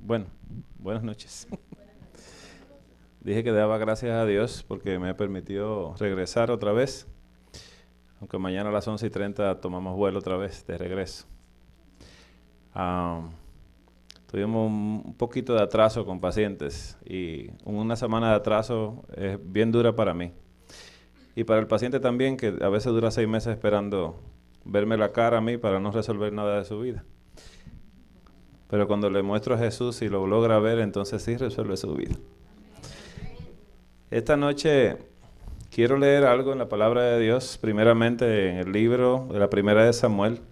Bueno, buenas noches. Dije que daba gracias a Dios porque me permitió regresar otra vez, aunque mañana a las 11:30 tomamos vuelo otra vez de regreso. Tuvimos un poquito de atraso con pacientes y una semana de atraso es bien dura para mí. Y para el paciente también, que a veces dura 6 meses esperando verme la cara a mí para no resolver nada de su vida. Pero cuando le muestro a Jesús y lo logra ver, entonces sí resuelve su vida. Esta noche quiero leer algo en la palabra de Dios, primeramente en el libro de la primera de Samuel.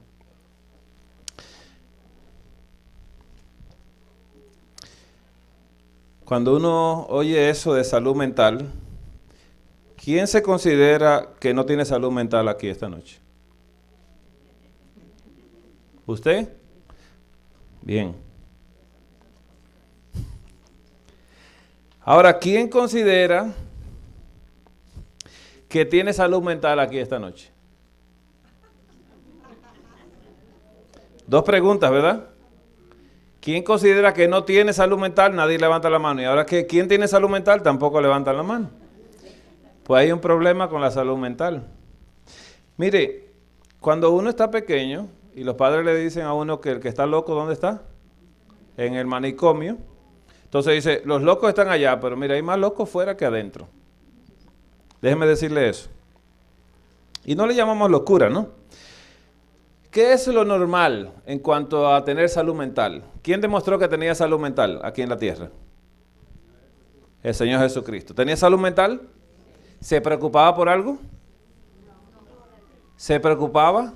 Cuando uno oye eso de salud mental, ¿quién se considera que no tiene salud mental aquí esta noche? ¿Usted? Bien. Ahora, ¿quién considera que tiene salud mental aquí esta noche? 2 preguntas, ¿verdad? ¿Quién considera que no tiene salud mental? Nadie levanta la mano. Y ahora que ¿quién tiene salud mental? Tampoco levantan la mano. Pues hay un problema con la salud mental. Mire, cuando uno está pequeño y los padres le dicen a uno que el que está loco, ¿dónde está? En el manicomio. Entonces dice, los locos están allá, pero mira, hay más locos fuera que adentro. Déjeme decirle eso. Y no le llamamos locura, ¿no? ¿Qué es lo normal en cuanto a tener salud mental? ¿Quién demostró que tenía salud mental aquí en la tierra? El Señor Jesucristo. ¿Tenía salud mental? ¿Se preocupaba por algo? ¿Se preocupaba?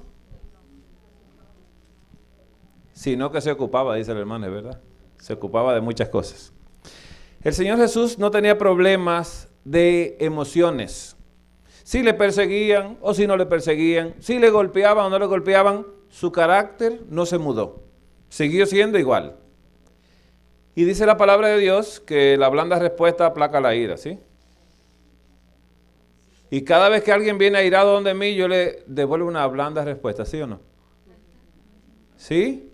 Sino que se ocupaba, dice el hermano, es verdad. Se ocupaba de muchas cosas. El Señor Jesús no tenía problemas de emociones. Si le perseguían o si no le perseguían, si le golpeaban o no le golpeaban, su carácter no se mudó. Siguió siendo igual. Y dice la palabra de Dios que la blanda respuesta aplaca la ira, ¿sí? Y cada vez que alguien viene airado donde mí, yo le devuelvo una blanda respuesta, ¿sí o no? ¿Sí?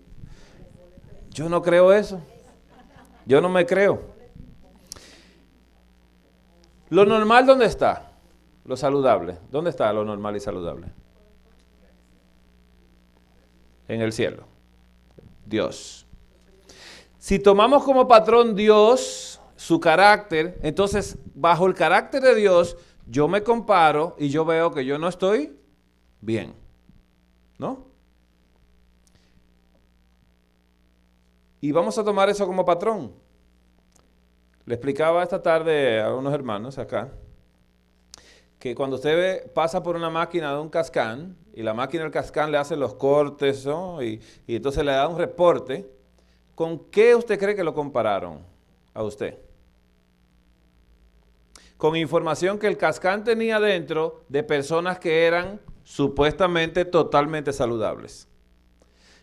Yo no creo eso. Yo no me creo. ¿Lo normal dónde está? Lo saludable. ¿Dónde está lo normal y saludable? En el cielo. Dios. Si tomamos como patrón Dios, su carácter, entonces bajo el carácter de Dios, yo me comparo y yo veo que yo no estoy bien. ¿No? Y vamos a tomar eso como patrón. Le explicaba esta tarde a unos hermanos acá que cuando usted pasa por una máquina de un Cascán y la máquina del Cascán le hace los cortes, ¿no? y entonces le da un reporte, ¿con qué usted cree que lo compararon a usted? Con información que el Cascán tenía dentro de personas que eran supuestamente totalmente saludables.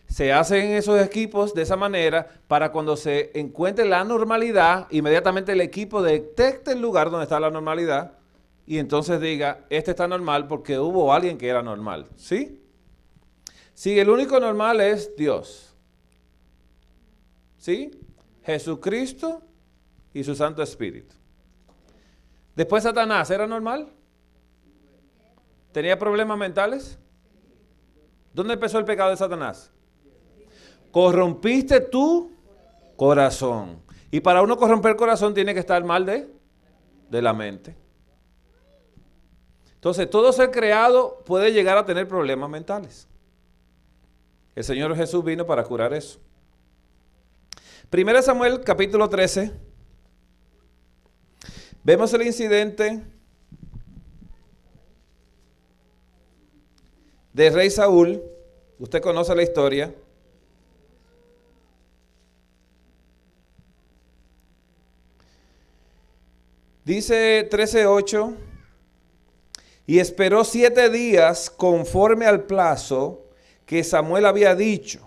Se hacen esos equipos de esa manera para cuando se encuentre la normalidad, inmediatamente el equipo detecte el lugar donde está la normalidad y entonces diga, este está normal porque hubo alguien que era normal, ¿sí? Sí, el único normal es Dios, ¿sí? Jesucristo y su Santo Espíritu. Después Satanás, ¿era normal? ¿Tenía problemas mentales? ¿Dónde empezó el pecado de Satanás? Corrompiste tu corazón. Y para uno corromper el corazón tiene que estar mal de la mente. Entonces, todo ser creado puede llegar a tener problemas mentales. El Señor Jesús vino para curar eso. 1 Samuel capítulo 13. Vemos el incidente del rey Saúl. Usted conoce la historia. Dice 13:8, y esperó 7 días conforme al plazo que Samuel había dicho.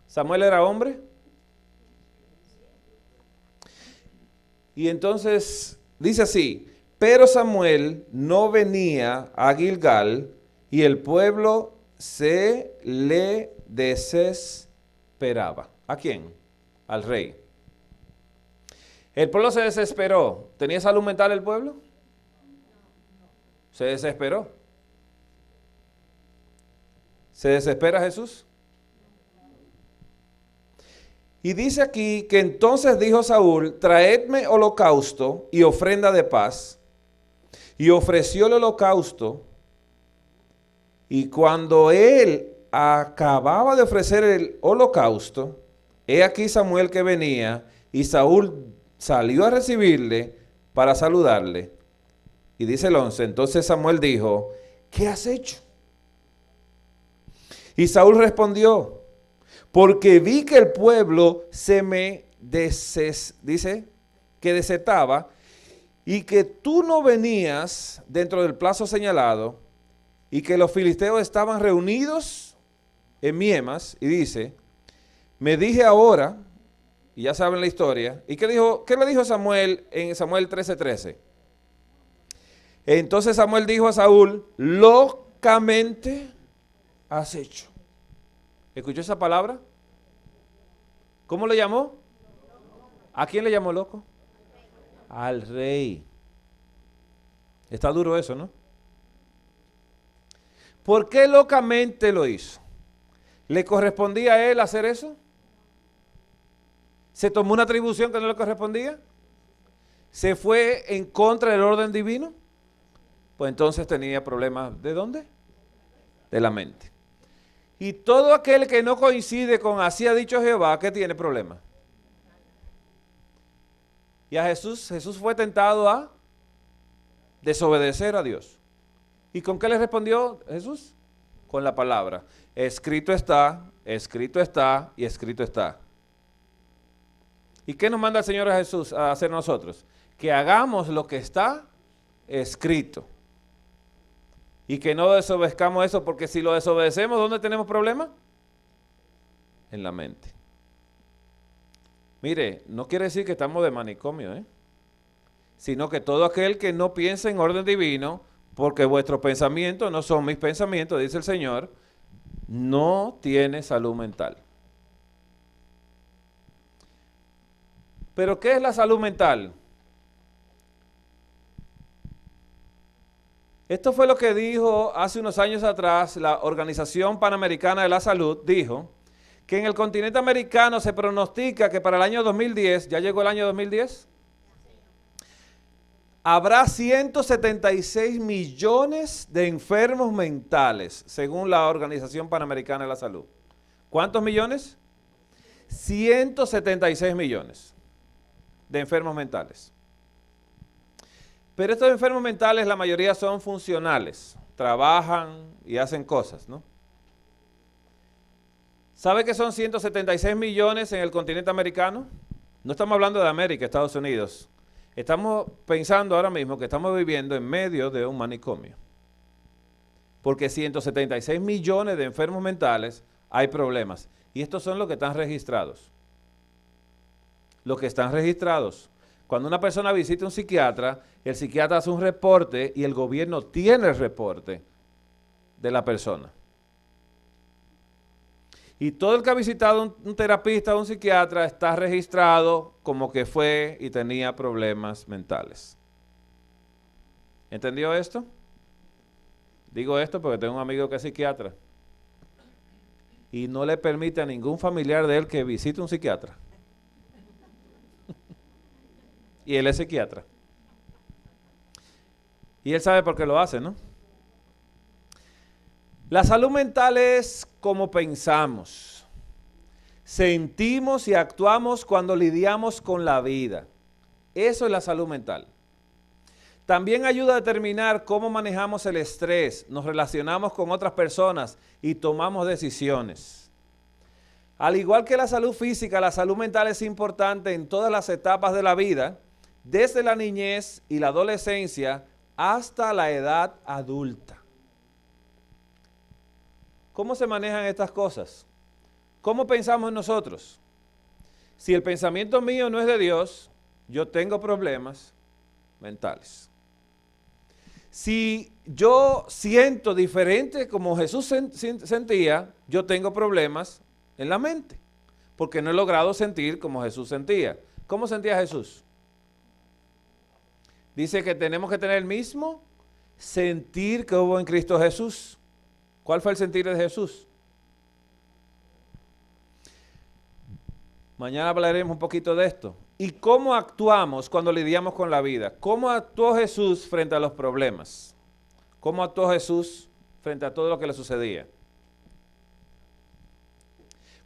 ¿Samuel era hombre? Y entonces dice así, pero Samuel no venía a Gilgal y el pueblo se le desesperaba. ¿A quién? al rey. El pueblo se desesperó. ¿Tenía salud mental el pueblo? Se desesperó. ¿Se desespera Jesús? Y dice aquí que entonces dijo Saúl, traedme holocausto y ofrenda de paz. Y ofreció el holocausto. Y cuando él acababa de ofrecer el holocausto, he aquí Samuel que venía, y Saúl salió a recibirle para saludarle. Y dice el 11, entonces Samuel dijo, ¿qué has hecho? Y Saúl respondió, porque vi que el pueblo se me dice que desertaba y que tú no venías dentro del plazo señalado y que los filisteos estaban reunidos en Miemas. Y dice, me dije ahora, y ya saben la historia, ¿y qué le dijo Samuel en Samuel 13:13? Entonces Samuel dijo a Saúl, locamente has hecho. ¿Escuchó esa palabra? ¿Cómo le llamó? ¿A quién le llamó loco? Al rey. Está duro eso, ¿no? ¿Por qué locamente lo hizo? ¿Le correspondía a él hacer eso? ¿Se tomó una atribución que no le correspondía? ¿Se fue en contra del orden divino? Pues entonces tenía problemas. ¿De dónde? De la mente. Y todo aquel que no coincide con así ha dicho Jehová, ¿qué tiene problema? Y a Jesús fue tentado a desobedecer a Dios. ¿Y con qué le respondió Jesús? Con la palabra. Escrito está y escrito está. ¿Y qué nos manda el Señor a Jesús a hacer nosotros? Que hagamos lo que está escrito. Y que no desobedezcamos eso, porque si lo desobedecemos, ¿dónde tenemos problema? En la mente. Mire, no quiere decir que estamos de manicomio, sino que todo aquel que no piensa en orden divino, porque vuestros pensamientos no son mis pensamientos, dice el Señor, no tiene salud mental. ¿Pero qué es la salud mental? Esto fue lo que dijo hace unos años atrás la Organización Panamericana de la Salud, dijo que en el continente americano se pronostica que para el año 2010, ¿ya llegó el año 2010? Habrá 176 millones de enfermos mentales, según la Organización Panamericana de la Salud. ¿Cuántos millones? 176 millones de enfermos mentales. Pero estos enfermos mentales, la mayoría son funcionales, trabajan y hacen cosas, ¿no? ¿Sabe que son 176 millones en el continente americano? No estamos hablando de América, Estados Unidos. Estamos pensando ahora mismo que estamos viviendo en medio de un manicomio. Porque 176 millones de enfermos mentales hay problemas. Y estos son los que están registrados. Los que están registrados. Cuando una persona visita a un psiquiatra, el psiquiatra hace un reporte y el gobierno tiene el reporte de la persona. Y todo el que ha visitado un terapista o un psiquiatra está registrado como que fue y tenía problemas mentales. ¿Entendió esto? Digo esto porque tengo un amigo que es psiquiatra y no le permite a ningún familiar de él que visite un psiquiatra. Y él es psiquiatra. Y él sabe por qué lo hace, ¿no? La salud mental es como pensamos, sentimos y actuamos cuando lidiamos con la vida. Eso es la salud mental. También ayuda a determinar cómo manejamos el estrés, nos relacionamos con otras personas y tomamos decisiones. Al igual que la salud física, la salud mental es importante en todas las etapas de la vida, desde la niñez y la adolescencia hasta la edad adulta. ¿Cómo se manejan estas cosas? ¿Cómo pensamos nosotros? Si el pensamiento mío no es de Dios, yo tengo problemas mentales. Si yo siento diferente como Jesús sentía, yo tengo problemas en la mente. porque no he logrado sentir como Jesús sentía. ¿Cómo sentía Jesús? Dice que tenemos que tener el mismo sentir que hubo en Cristo Jesús. ¿Cuál fue el sentir de Jesús? Mañana hablaremos un poquito de esto. ¿Y cómo actuamos cuando lidiamos con la vida? ¿Cómo actuó Jesús frente a los problemas? ¿Cómo actuó Jesús frente a todo lo que le sucedía?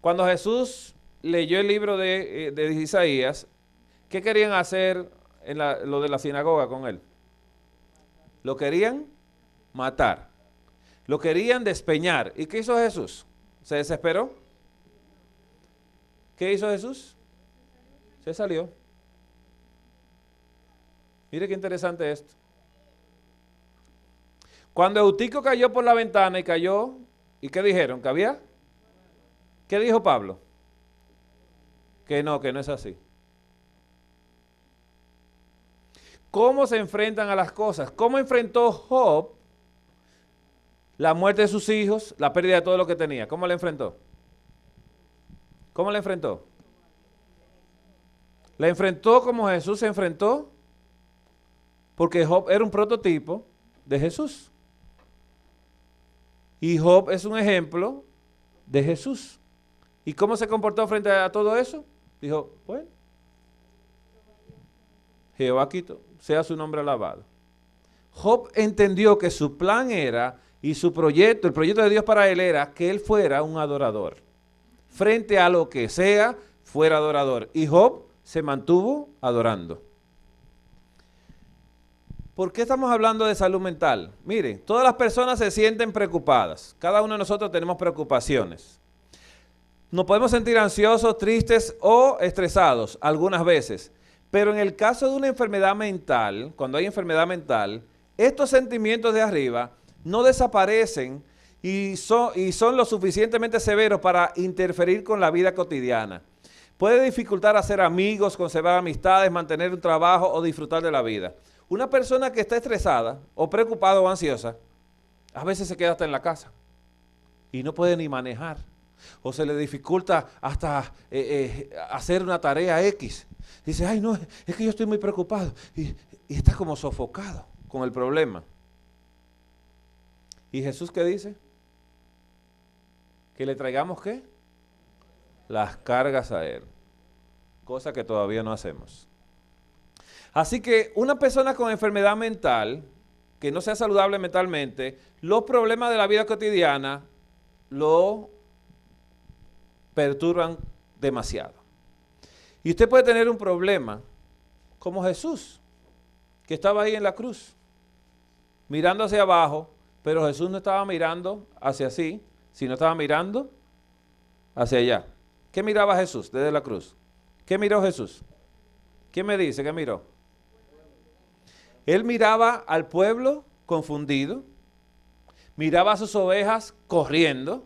Cuando Jesús leyó el libro de Isaías, ¿qué querían hacer en lo de la sinagoga con él? Lo querían matar. Lo querían despeñar. ¿Y qué hizo Jesús? ¿Se desesperó? ¿Qué hizo Jesús? Se salió. Mire qué interesante esto. Cuando Eutico cayó por la ventana y cayó, ¿y qué dijeron? ¿Que había? ¿Qué dijo Pablo? Que no es así. ¿Cómo se enfrentan a las cosas? ¿Cómo enfrentó Job la muerte de sus hijos, la pérdida de todo lo que tenía? ¿Cómo la enfrentó? ¿Cómo la enfrentó? La enfrentó como Jesús se enfrentó, porque Job era un prototipo de Jesús. Y Job es un ejemplo de Jesús. ¿Y cómo se comportó frente a todo eso? Dijo, bueno, Jehová quito, sea su nombre alabado. Job entendió que su plan era, y su proyecto, el proyecto de Dios para él era, que él fuera un adorador. Frente a lo que sea, fuera adorador. Y Job se mantuvo adorando. ¿Por qué estamos hablando de salud mental? Miren, todas las personas se sienten preocupadas. Cada uno de nosotros tenemos preocupaciones. Nos podemos sentir ansiosos, tristes o estresados algunas veces. Pero en el caso de una enfermedad mental, cuando hay enfermedad mental, estos sentimientos de arriba no desaparecen y son lo suficientemente severos para interferir con la vida cotidiana. Puede dificultar hacer amigos, conservar amistades, mantener un trabajo o disfrutar de la vida. Una persona que está estresada o preocupada o ansiosa, a veces se queda hasta en la casa y no puede ni manejar. O se le dificulta hasta hacer una tarea X. Dice, ay no, es que yo estoy muy preocupado. Y está como sofocado con el problema. ¿Y Jesús qué dice? Que le traigamos ¿qué? Las cargas a Él. Cosa que todavía no hacemos. Así que una persona con enfermedad mental, que no sea saludable mentalmente, los problemas de la vida cotidiana lo perturban demasiado. Y usted puede tener un problema como Jesús, que estaba ahí en la cruz, mirando hacia abajo, pero Jesús no estaba mirando hacia así, sino estaba mirando hacia allá. ¿Qué miraba Jesús desde la cruz? ¿Qué miró Jesús? ¿Quién me dice qué miró? Él miraba al pueblo confundido, miraba a sus ovejas corriendo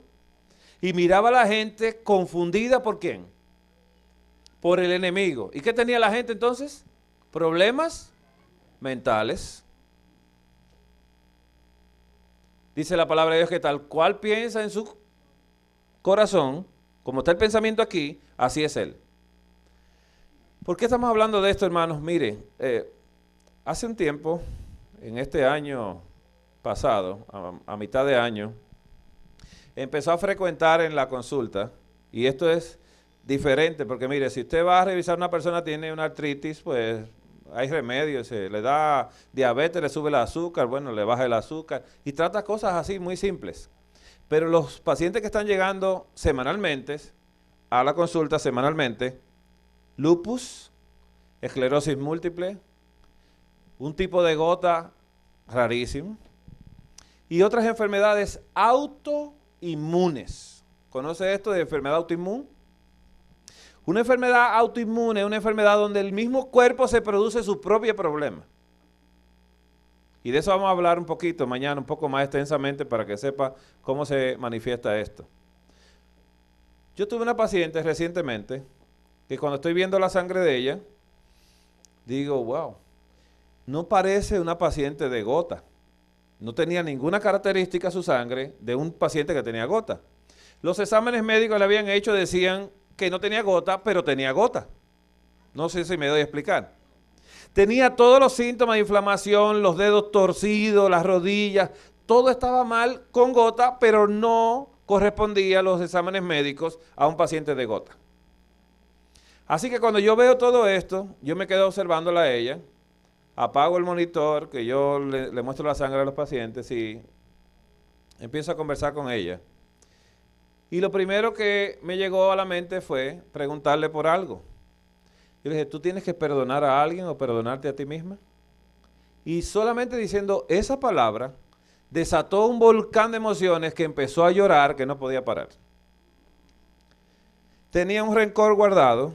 y miraba a la gente confundida. ¿Por quién? Por el enemigo. ¿Y qué tenía la gente entonces? Problemas mentales. Dice la palabra de Dios que tal cual piensa en su corazón, como está el pensamiento aquí, así es él. ¿Por qué estamos hablando de esto, hermanos? Miren, hace un tiempo, en este año pasado, a mitad de año, empezó a frecuentar en la consulta, y esto es diferente, porque mire, si usted va a revisar a una persona que tiene una artritis, pues hay remedios, le da diabetes, le sube el azúcar, bueno, le baja el azúcar, y trata cosas así muy simples. Pero los pacientes que están llegando semanalmente, a la consulta semanalmente, lupus, esclerosis múltiple, un tipo de gota rarísimo, y otras enfermedades autoinmunes. ¿Conoce esto de enfermedad autoinmune? Una enfermedad autoinmune es una enfermedad donde el mismo cuerpo se produce su propio problema. Y de eso vamos a hablar un poquito mañana, un poco más extensamente, para que sepa cómo se manifiesta esto. Yo tuve una paciente recientemente que cuando estoy viendo la sangre de ella, digo, wow, no parece una paciente de gota. No tenía ninguna característica su sangre de un paciente que tenía gota. Los exámenes médicos que le habían hecho decían que no tenía gota, pero tenía gota. No sé si me doy a explicar. Tenía todos los síntomas de inflamación, los dedos torcidos, las rodillas, todo estaba mal con gota, pero no correspondía a los exámenes médicos a un paciente de gota. Así que cuando yo veo todo esto, yo me quedo observándola a ella, apago el monitor, que yo le muestro la sangre a los pacientes y empiezo a conversar con ella. Y lo primero que me llegó a la mente fue preguntarle por algo. Yo le dije, ¿tú tienes que perdonar a alguien o perdonarte a ti misma? Y solamente diciendo esa palabra, desató un volcán de emociones que empezó a llorar que no podía parar. Tenía un rencor guardado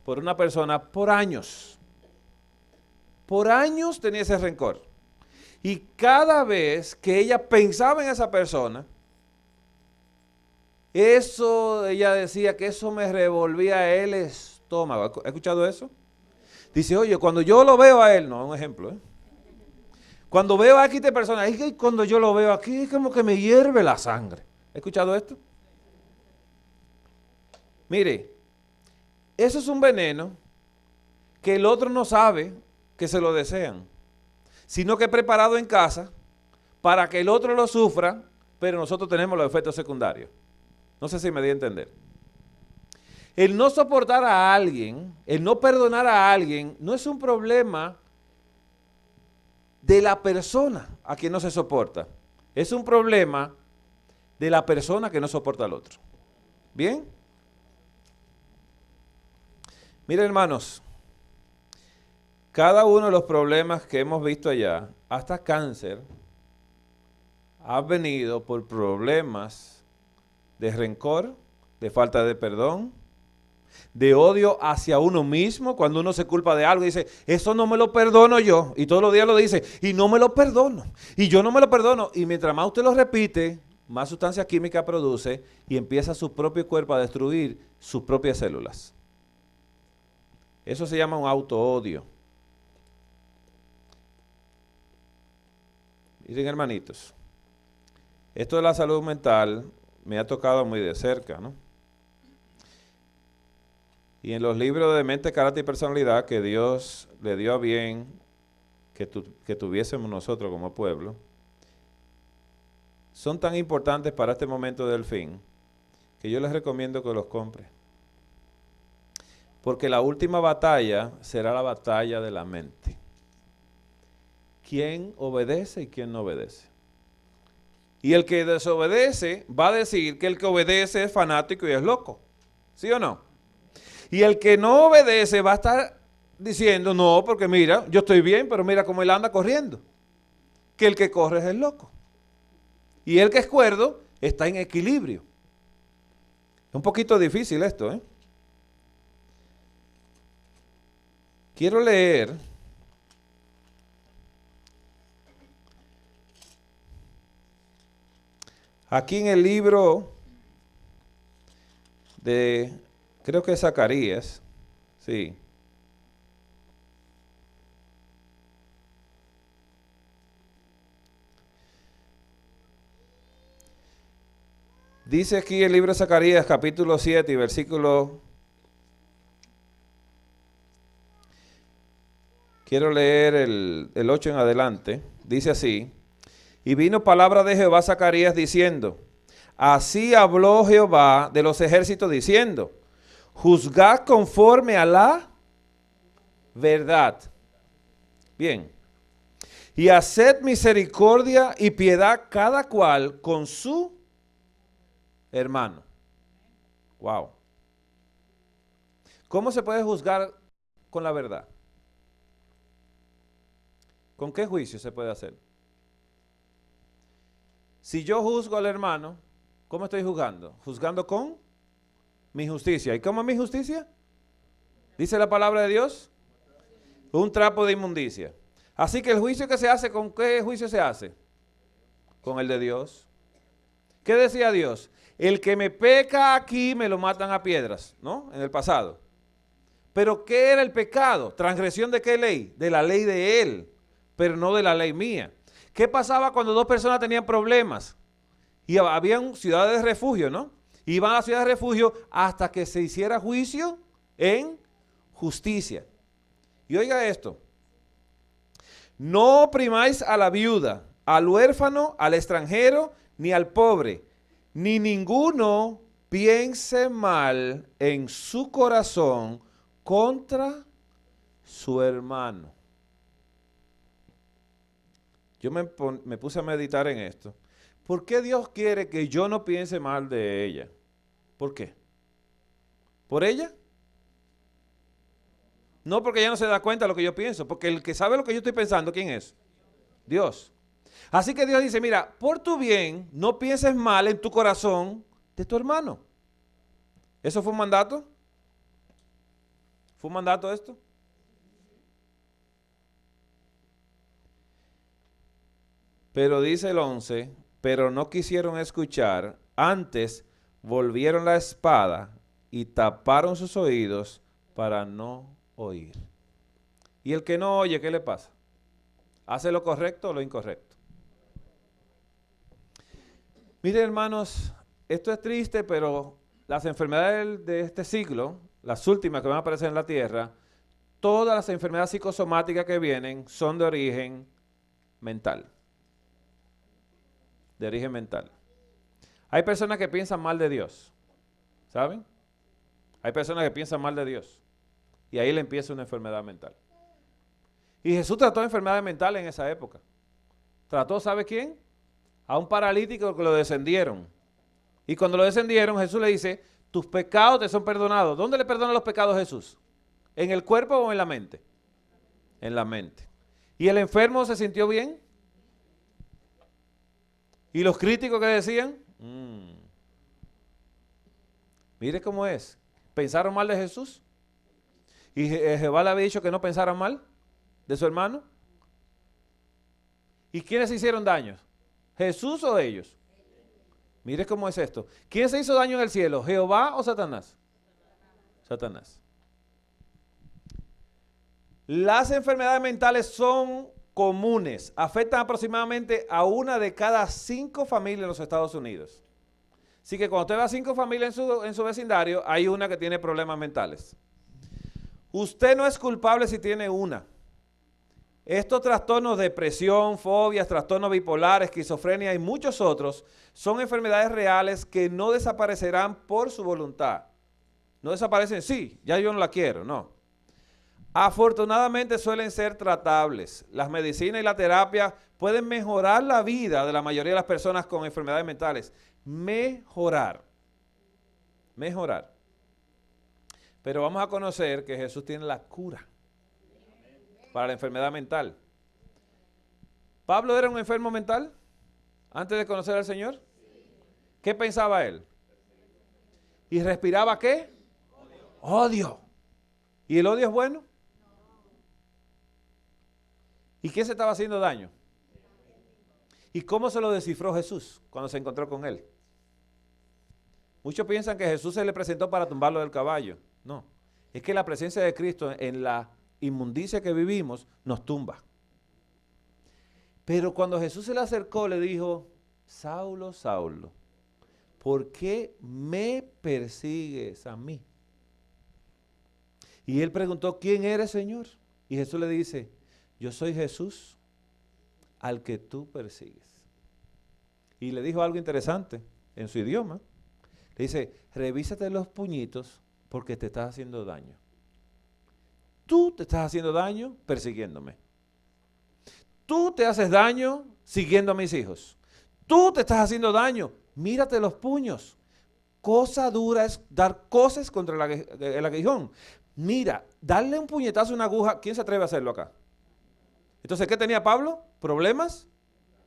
por una persona por años. Por años tenía ese rencor. Y cada vez que ella pensaba en esa persona, ella decía que eso me revolvía el estómago. ¿Ha escuchado eso? Dice, oye, cuando yo lo veo a él, no, un ejemplo, cuando veo aquí a esta persona, es que cuando yo lo veo aquí, es como que me hierve la sangre. ¿Ha escuchado esto? Mire, eso es un veneno que el otro no sabe que se lo desean, sino que es preparado en casa para que el otro lo sufra, pero nosotros tenemos los efectos secundarios. No sé si me di a entender. El no soportar a alguien, el no perdonar a alguien, no es un problema de la persona a quien no se soporta. Es un problema de la persona que no soporta al otro. ¿Bien? Miren, hermanos, cada uno de los problemas que hemos visto allá, hasta cáncer, ha venido por problemas de rencor, de falta de perdón, de odio hacia uno mismo, cuando uno se culpa de algo y dice, eso no me lo perdono yo, y todos los días lo dice, y no me lo perdono, y yo no me lo perdono, y mientras más usted lo repite, más sustancia química produce, y empieza su propio cuerpo a destruir sus propias células. Eso se llama un auto-odio. Miren, hermanitos, esto de la salud mental me ha tocado muy de cerca, ¿no? Y en los libros de mente, carácter y personalidad que Dios le dio a bien que tuviésemos nosotros como pueblo, son tan importantes para este momento del fin, que yo les recomiendo que los compre. Porque la última batalla será la batalla de la mente. ¿Quién obedece y quién no obedece? Y el que desobedece va a decir que el que obedece es fanático y es loco. ¿Sí o no? Y el que no obedece va a estar diciendo, no, porque mira, yo estoy bien, pero mira cómo él anda corriendo. Que el que corre es el loco. Y el que es cuerdo está en equilibrio. Es un poquito difícil esto, ¿eh? Quiero leer aquí en el libro de, creo que es Zacarías, sí. Dice aquí el libro de Zacarías, capítulo 7 y versículo... Quiero leer el 8 en adelante. Dice así. Y vino palabra de Jehová a Zacarías diciendo, así habló Jehová de los ejércitos diciendo, juzgad conforme a la verdad. Bien. Y haced misericordia y piedad cada cual con su hermano. Wow. ¿Cómo se puede juzgar con la verdad? ¿Con qué juicio se puede hacer? Si yo juzgo al hermano, ¿cómo estoy juzgando? Juzgando con mi justicia. ¿Y cómo es mi justicia? Dice la palabra de Dios, un trapo de inmundicia. Así que el juicio que se hace, ¿con qué juicio se hace? Con el de Dios. ¿Qué decía Dios? El que me peca aquí me lo matan a piedras, ¿no? En el pasado. Pero ¿qué era el pecado? ¿Transgresión de qué ley? De la ley de él, pero no de la ley mía. ¿Qué pasaba cuando dos personas tenían problemas? Y habían ciudades de refugio, ¿no? Iban a la ciudad de refugio hasta que se hiciera juicio en justicia. Y oiga esto, no oprimáis a la viuda, al huérfano, al extranjero, ni al pobre, ni ninguno piense mal en su corazón contra su hermano. Yo me puse a meditar en esto. ¿Por qué Dios quiere que yo no piense mal de ella? ¿Por qué? ¿Por ella? No, porque ella no se da cuenta de lo que yo pienso, porque el que sabe lo que yo estoy pensando, ¿quién es? Dios. Así que Dios dice, mira, por tu bien, no pienses mal en tu corazón de tu hermano. ¿Eso fue un mandato? ¿Fue un mandato esto? Pero dice el 11, pero no quisieron escuchar, antes volvieron la espada y taparon sus oídos para no oír. Y el que no oye, ¿qué le pasa? ¿Hace lo correcto o lo incorrecto? Miren, hermanos, esto es triste, pero las enfermedades de este siglo, las últimas que van a aparecer en la tierra, todas las enfermedades psicosomáticas que vienen son de origen mental. De origen mental. Hay personas que piensan mal de Dios, ¿saben? Hay personas que piensan mal de Dios y ahí le empieza una enfermedad mental. Y Jesús trató enfermedades mentales en esa época. Trató, ¿sabe quién? A un paralítico que lo descendieron. Y cuando lo descendieron, Jesús le dice, tus pecados te son perdonados. ¿Dónde le perdona los pecados a Jesús? ¿En el cuerpo o en la mente? En la mente. ¿Y el enfermo se sintió bien? ¿Y los críticos que decían? Mire cómo es. ¿Pensaron mal de Jesús? ¿Y Jehová le había dicho que no pensaran mal de su hermano? ¿Y quiénes se hicieron daño? ¿Jesús o ellos? Mire cómo es esto. ¿Quién se hizo daño en el cielo? ¿Jehová o Satanás? Satanás. Las enfermedades mentales son comunes, afectan aproximadamente a 1 de cada 5 familias en los Estados Unidos. Así que cuando usted ve a 5 familias en su vecindario, hay una que tiene problemas mentales. Usted no es culpable si tiene una. Estos trastornos, depresión, fobias, trastornos bipolares, esquizofrenia y muchos otros, son enfermedades reales que no desaparecerán por su voluntad. No desaparecen, sí, ya yo no la quiero, no. Afortunadamente suelen ser tratables. Las medicinas y la terapia pueden mejorar la vida de la mayoría de las personas con enfermedades mentales. Mejorar. Pero vamos a conocer que Jesús tiene la cura para la enfermedad mental. ¿Pablo era un enfermo mental antes de conocer al Señor? ¿Qué pensaba él? ¿Y respiraba qué? Odio. ¿Y el odio es bueno? ¿Y quién se estaba haciendo daño? ¿Y cómo se lo descifró Jesús cuando se encontró con él? Muchos piensan que Jesús se le presentó para tumbarlo del caballo. No, es que la presencia de Cristo en la inmundicia que vivimos nos tumba. Pero cuando Jesús se le acercó, le dijo, Saulo, Saulo, ¿por qué me persigues a mí? Y él preguntó, ¿quién eres, Señor? Y Jesús le dice, yo soy Jesús al que tú persigues. Y le dijo algo interesante en su idioma. Le dice, revísate los puñitos porque te estás haciendo daño. Tú te estás haciendo daño persiguiéndome. Tú te haces daño siguiendo a mis hijos. Tú te estás haciendo daño. Mírate los puños. Cosa dura es dar cosas contra el aguijón. Mira, darle un puñetazo a una aguja. ¿Quién se atreve a hacerlo acá? Entonces, ¿qué tenía Pablo? Problemas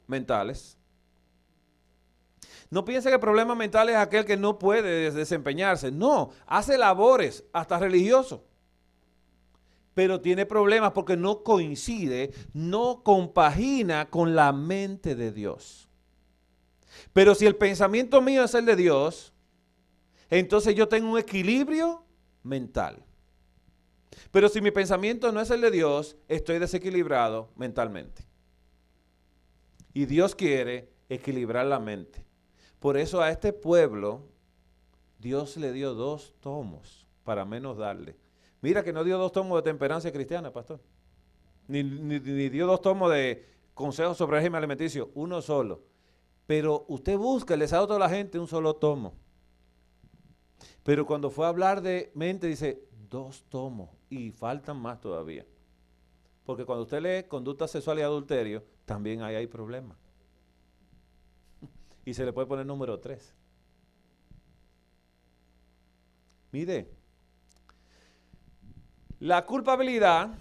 mentales. No piense que el problema mental es aquel que no puede desempeñarse. No, hace labores, hasta religioso. Pero tiene problemas porque no coincide, no compagina con la mente de Dios. Pero si el pensamiento mío es el de Dios, entonces yo tengo un equilibrio mental. Pero si mi pensamiento no es el de Dios, estoy desequilibrado mentalmente. Y Dios quiere equilibrar la mente. Por eso a este pueblo Dios le dio 2 tomos para menos darle. Mira que no dio 2 tomos de temperancia cristiana, pastor. Ni dio 2 tomos de consejos sobre régimen alimenticio, uno solo. Pero usted busca, les ha dado a toda la gente un solo tomo. Pero cuando fue a hablar de mente, dice 2 tomos y faltan más todavía. Porque cuando usted lee conducta sexual y adulterio, también ahí hay problemas. Y se le puede poner número 3. Mire, la culpabilidad,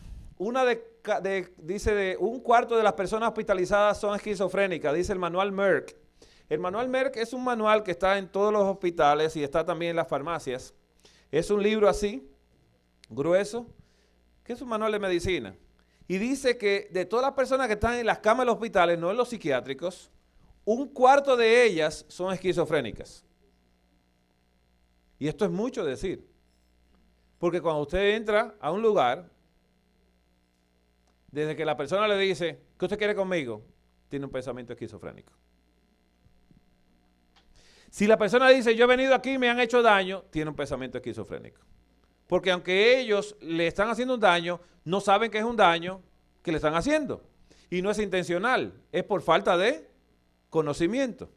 dice de 1/4 de las personas hospitalizadas son esquizofrénicas, dice el manual Merck. El manual Merck es un manual que está en todos los hospitales y está también en las farmacias. Es un libro así, grueso, que es un manual de medicina. Y dice que de todas las personas que están en las camas de los hospitales, no en los psiquiátricos, 1/4 de ellas son esquizofrénicas. Y esto es mucho decir. Porque cuando usted entra a un lugar, desde que la persona le dice, ¿qué usted quiere conmigo?, tiene un pensamiento esquizofrénico. Si la persona dice, yo he venido aquí y me han hecho daño, tiene un pensamiento esquizofrénico. Porque aunque ellos le están haciendo un daño, no saben que es un daño que le están haciendo. Y no es intencional, es por falta de conocimiento.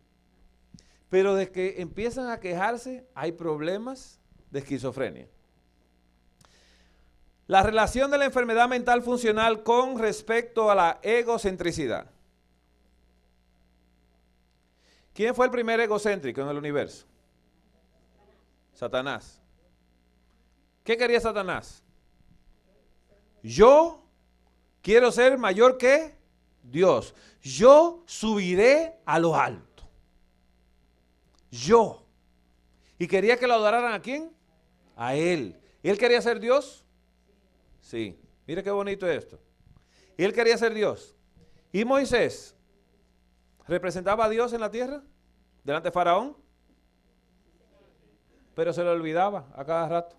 Pero desde que empiezan a quejarse, hay problemas de esquizofrenia. La relación de la enfermedad mental funcional con respecto a la egocentricidad. ¿Quién fue el primer egocéntrico en el universo? Satanás. ¿Qué quería Satanás? Yo quiero ser mayor que Dios. Yo subiré a lo alto. Yo. ¿Y quería que lo adoraran a quién? A él. ¿Y él quería ser Dios? Sí. Mire qué bonito es esto. ¿Y él quería ser Dios? ¿Y Moisés representaba a Dios en la tierra? Delante de Faraón. Pero se le olvidaba a cada rato.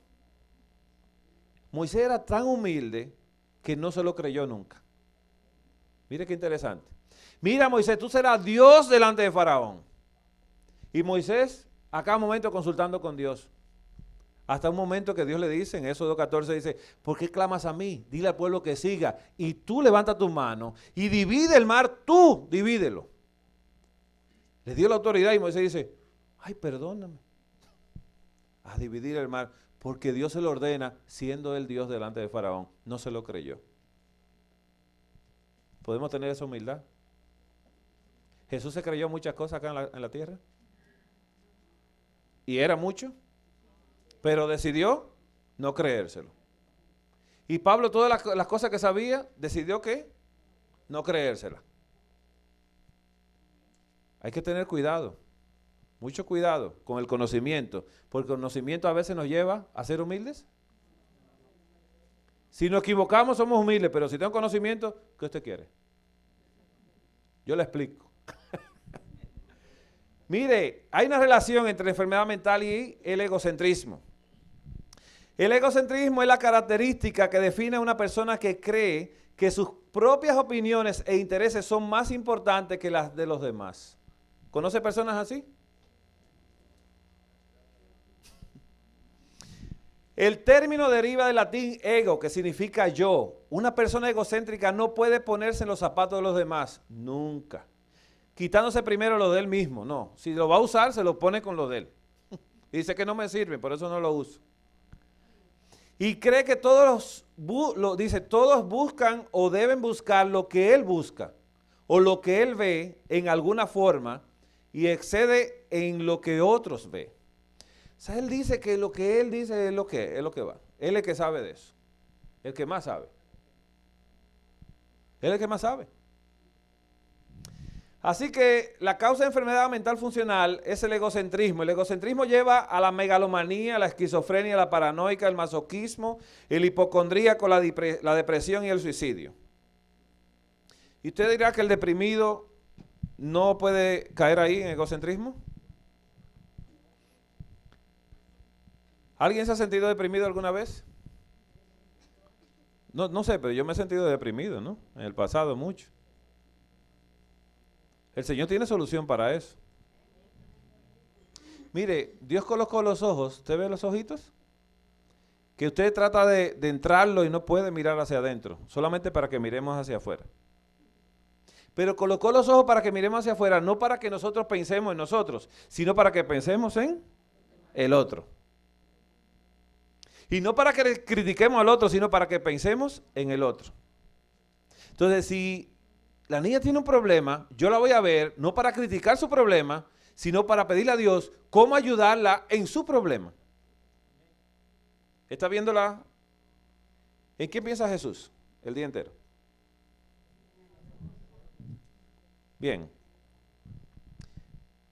Moisés era tan humilde que no se lo creyó nunca. Mire qué interesante. Mira, Moisés, tú serás Dios delante de Faraón. Y Moisés, a cada momento consultando con Dios. Hasta un momento que Dios le dice, en Éxodo 14, dice, ¿por qué clamas a mí? Dile al pueblo que siga. Y tú levanta tu mano y divide el mar, tú divídelo. Le dio la autoridad y Moisés dice, ay, perdóname. A dividir el mar, porque Dios se lo ordena, siendo él Dios delante de Faraón. No se lo creyó. ¿Podemos tener esa humildad? Jesús se creyó muchas cosas acá en la tierra. Y era mucho, pero decidió no creérselo. Y Pablo, todas las cosas que sabía, decidió que no creérselas. Hay que tener cuidado, mucho cuidado con el conocimiento, porque el conocimiento a veces nos lleva a ser humildes. Si nos equivocamos somos humildes, pero si tengo conocimiento, ¿qué usted quiere? Yo le explico. Mire, hay una relación entre la enfermedad mental y el egocentrismo. El egocentrismo es la característica que define a una persona que cree que sus propias opiniones e intereses son más importantes que las de los demás. ¿Conoce personas así? El término deriva del latín ego, que significa yo. Una persona egocéntrica no puede ponerse en los zapatos de los demás, nunca. Quitándose primero lo de él mismo, no. Si lo va a usar, se lo pone con lo de él. Y dice que no me sirve, por eso no lo uso. Y cree que todos buscan o deben buscar lo que él busca, o lo que él ve en alguna forma, y excede en lo que otros ven. O sea, él dice que lo que él dice es lo que va. Él es el que sabe de eso. El que más sabe. Él es el que más sabe. Así que la causa de enfermedad mental funcional es el egocentrismo. El egocentrismo lleva a la megalomanía, la esquizofrenia, la paranoica, el masoquismo, el hipocondríaco, la depresión y el suicidio. Y usted dirá que el deprimido no puede caer ahí en egocentrismo. ¿Alguien se ha sentido deprimido alguna vez? No sé, pero yo me he sentido deprimido, ¿no? En el pasado mucho. El Señor tiene solución para eso. Mire, Dios colocó los ojos, ¿usted ve los ojitos? Que usted trata de entrarlo y no puede mirar hacia adentro, solamente para que miremos hacia afuera. Pero colocó los ojos para que miremos hacia afuera, no para que nosotros pensemos en nosotros, sino para que pensemos en el otro. Y no para que critiquemos al otro, sino para que pensemos en el otro. Entonces, si la niña tiene un problema, yo la voy a ver, no para criticar su problema, sino para pedirle a Dios cómo ayudarla en su problema. ¿Está viéndola? ¿En qué piensa Jesús el día entero? Bien.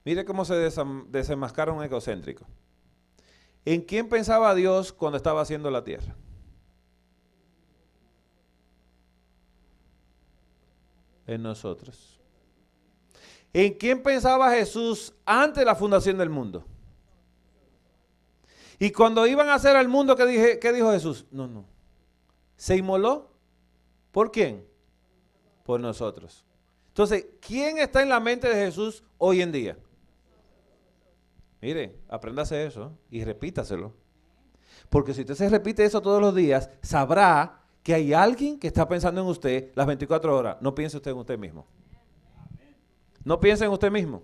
Mire cómo se desenmascara un egocéntrico. ¿En quién pensaba Dios cuando estaba haciendo la tierra? En nosotros. ¿En quién pensaba Jesús antes de la fundación del mundo? Y cuando iban a hacer al mundo, ¿qué dijo Jesús? No. ¿Se inmoló? ¿Por quién? Por nosotros. Entonces, ¿quién está en la mente de Jesús hoy en día? Mire, apréndase eso y repítaselo. Porque si usted se repite eso todos los días, sabrá que hay alguien que está pensando en usted las 24 horas. No piense usted en usted mismo. No piense en usted mismo.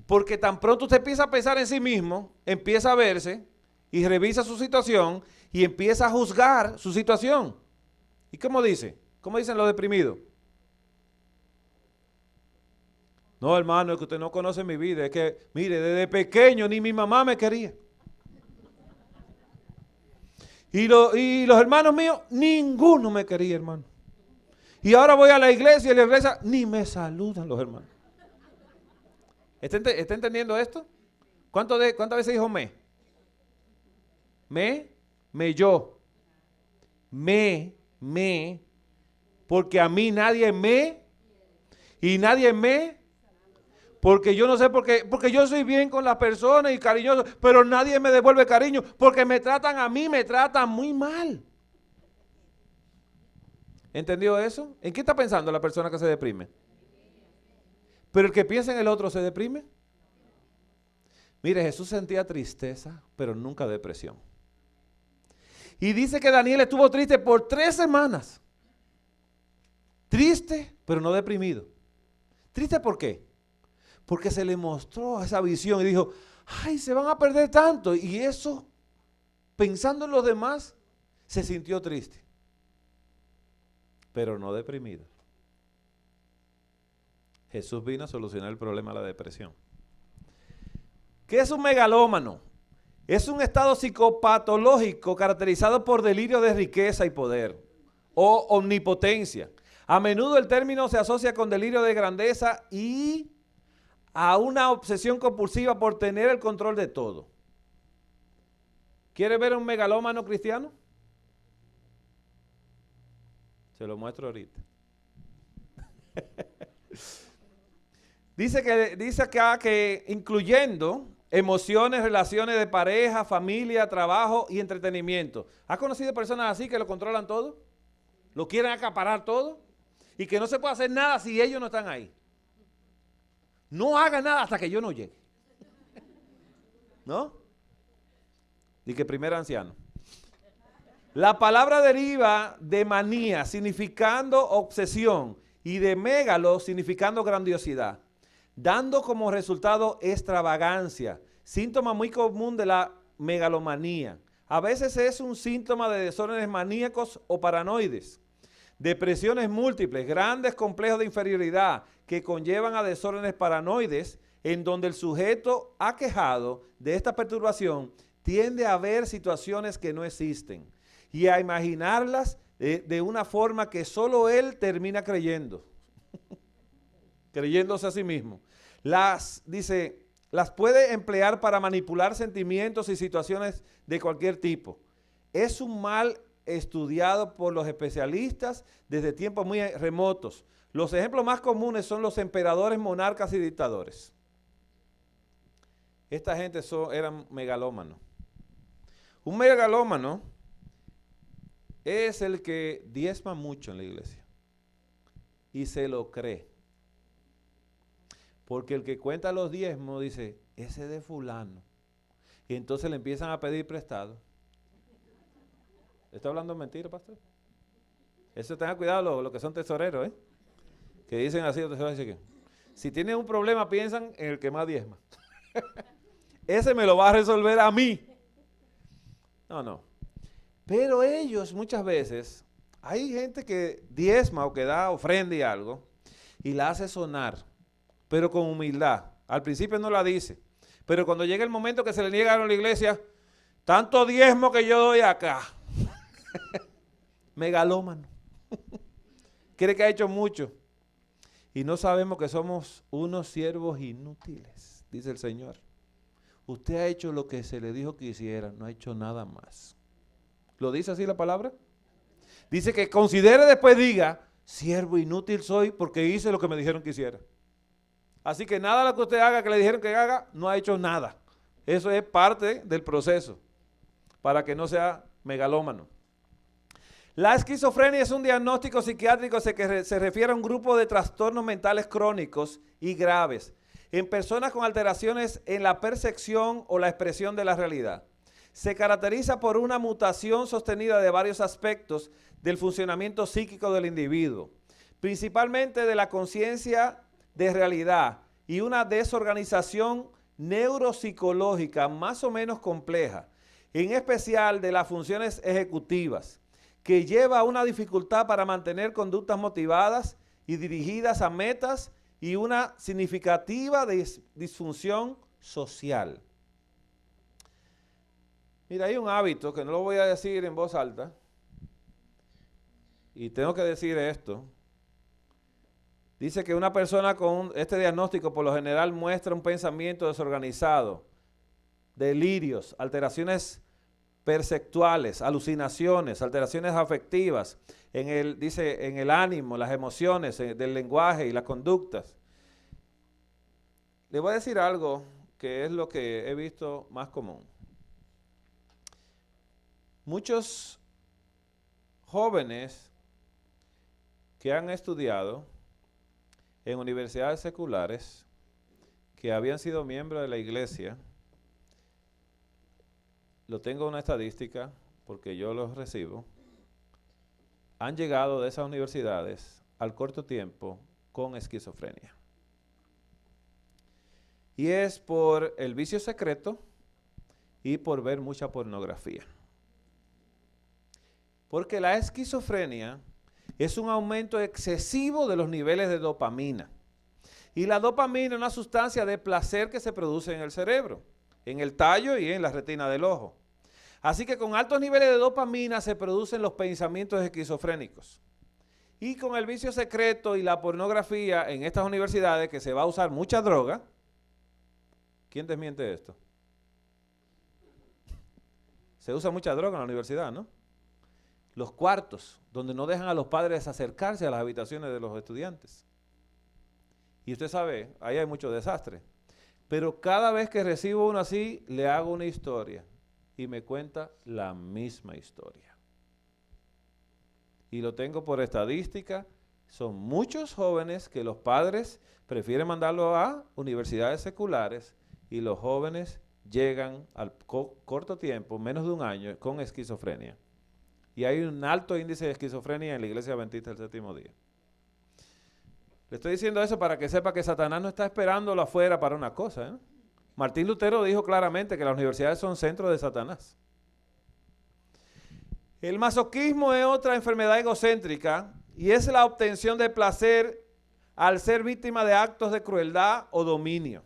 Porque tan pronto usted empieza a pensar en sí mismo, empieza a verse y revisa su situación y empieza a juzgar su situación. ¿Y cómo dice? ¿Cómo dicen los deprimidos? No, hermano, es que usted no conoce mi vida. Es que, mire, desde pequeño ni mi mamá me quería. Y los hermanos míos, ninguno me quería, hermano. Y ahora voy a la iglesia y la iglesia ni me saludan los hermanos. ¿Está entendiendo esto? ¿Cuántas veces dijo me? Yo. Porque a mí nadie y nadie porque yo no sé por qué, porque yo soy bien con las personas y cariñoso, pero nadie me devuelve cariño, porque me tratan muy mal. ¿Entendió eso? ¿En qué está pensando la persona que se deprime? Pero el que piensa en el otro se deprime. Mire, Jesús sentía tristeza, pero nunca depresión. Y dice que Daniel estuvo triste por 3 semanas. Triste, pero no deprimido. ¿Triste por qué? Porque se le mostró esa visión y dijo, ay, se van a perder tanto. Y eso, pensando en los demás, se sintió triste, pero no deprimido. Jesús vino a solucionar el problema de la depresión. ¿Qué es un megalómano? Es un estado psicopatológico caracterizado por delirio de riqueza y poder o omnipotencia. A menudo el término se asocia con delirio de grandeza y a una obsesión compulsiva por tener el control de todo. ¿Quiere ver un megalómano cristiano? Se lo muestro ahorita. Dice acá que incluyendo emociones, relaciones de pareja, familia, trabajo y entretenimiento. ¿Has conocido personas así que lo controlan todo? ¿Lo quieren acaparar todo? Y que no se puede hacer nada si ellos no están ahí. No haga nada hasta que yo no llegue. ¿No? Y que primer anciano. La palabra deriva de manía, significando obsesión, y de megalo, significando grandiosidad, dando como resultado extravagancia, síntoma muy común de la megalomanía. A veces es un síntoma de desórdenes maníacos o paranoides, depresiones múltiples, grandes complejos de inferioridad que conllevan a desórdenes paranoides, en donde el sujeto aquejado de esta perturbación tiende a ver situaciones que no existen y a imaginarlas de una forma que solo él termina creyendo, creyéndose a sí mismo. Las puede emplear para manipular sentimientos y situaciones de cualquier tipo. Es un mal estudiado por los especialistas desde tiempos muy remotos. Los ejemplos más comunes son los emperadores, monarcas y dictadores. Esta gente eran megalómanos. Un megalómano es el que diezma mucho en la iglesia y se lo cree. Porque el que cuenta los diezmos dice, ese de fulano. Y entonces le empiezan a pedir prestado. ¿Está hablando mentira, pastor? Eso tengan cuidado los que son tesoreros, ¿eh? Que dicen así, los tesoreros dicen que si tienen un problema piensan en el que más diezma. Ese me lo va a resolver a mí. No. Pero ellos muchas veces, hay gente que diezma o que da ofrenda y algo, y la hace sonar, pero con humildad. Al principio no la dice, pero cuando llega el momento que se le niega a la iglesia, tanto diezmo que yo doy acá. Megalómano. Cree que ha hecho mucho. Y no sabemos que somos unos siervos inútiles, dice el Señor. Usted ha hecho lo que se le dijo que hiciera, no ha hecho nada más. ¿Lo dice así la palabra? Dice que considere después diga, siervo inútil soy porque hice lo que me dijeron que hiciera. Así que nada de lo que usted haga, que le dijeron que haga, no ha hecho nada. Eso es parte del proceso, para que no sea megalómano. La esquizofrenia es un diagnóstico psiquiátrico que se refiere a un grupo de trastornos mentales crónicos y graves en personas con alteraciones en la percepción o la expresión de la realidad. Se caracteriza por una mutación sostenida de varios aspectos del funcionamiento psíquico del individuo, principalmente de la conciencia de realidad y una desorganización neuropsicológica más o menos compleja, en especial de las funciones ejecutivas, que lleva a una dificultad para mantener conductas motivadas y dirigidas a metas y una significativa disfunción social. Mira, hay un hábito que no lo voy a decir en voz alta y tengo que decir esto. Dice que una persona con este diagnóstico por lo general muestra un pensamiento desorganizado, delirios, alteraciones perceptuales, alucinaciones, alteraciones afectivas, dice en el ánimo, las emociones, del lenguaje y las conductas. Le voy a decir algo que es lo que he visto más común. Muchos jóvenes que han estudiado en universidades seculares, que habían sido miembros de la iglesia, lo tengo en una estadística porque yo los recibo, han llegado de esas universidades al corto tiempo con esquizofrenia. Y es por el vicio secreto y por ver mucha pornografía. Porque la esquizofrenia es un aumento excesivo de los niveles de dopamina. Y la dopamina es una sustancia de placer que se produce en el cerebro, en el tallo y en la retina del ojo. Así que con altos niveles de dopamina se producen los pensamientos esquizofrénicos. Y con el vicio secreto y la pornografía en estas universidades, que se va a usar mucha droga. ¿Quién desmiente esto? Se usa mucha droga en la universidad, ¿no? Los cuartos, donde no dejan a los padres acercarse a las habitaciones de los estudiantes. Y usted sabe, ahí hay mucho desastre. Pero cada vez que recibo uno así, le hago una historia y me cuenta la misma historia. Y lo tengo por estadística, son muchos jóvenes que los padres prefieren mandarlo a universidades seculares y los jóvenes llegan al corto tiempo, menos de un año, con esquizofrenia. Y hay un alto índice de esquizofrenia en la Iglesia Adventista del Séptimo Día. Le estoy diciendo eso para que sepa que Satanás no está esperándolo afuera para una cosa, ¿eh? Martín Lutero dijo claramente que las universidades son centros de Satanás. El masoquismo es otra enfermedad egocéntrica y es la obtención de placer al ser víctima de actos de crueldad o dominio.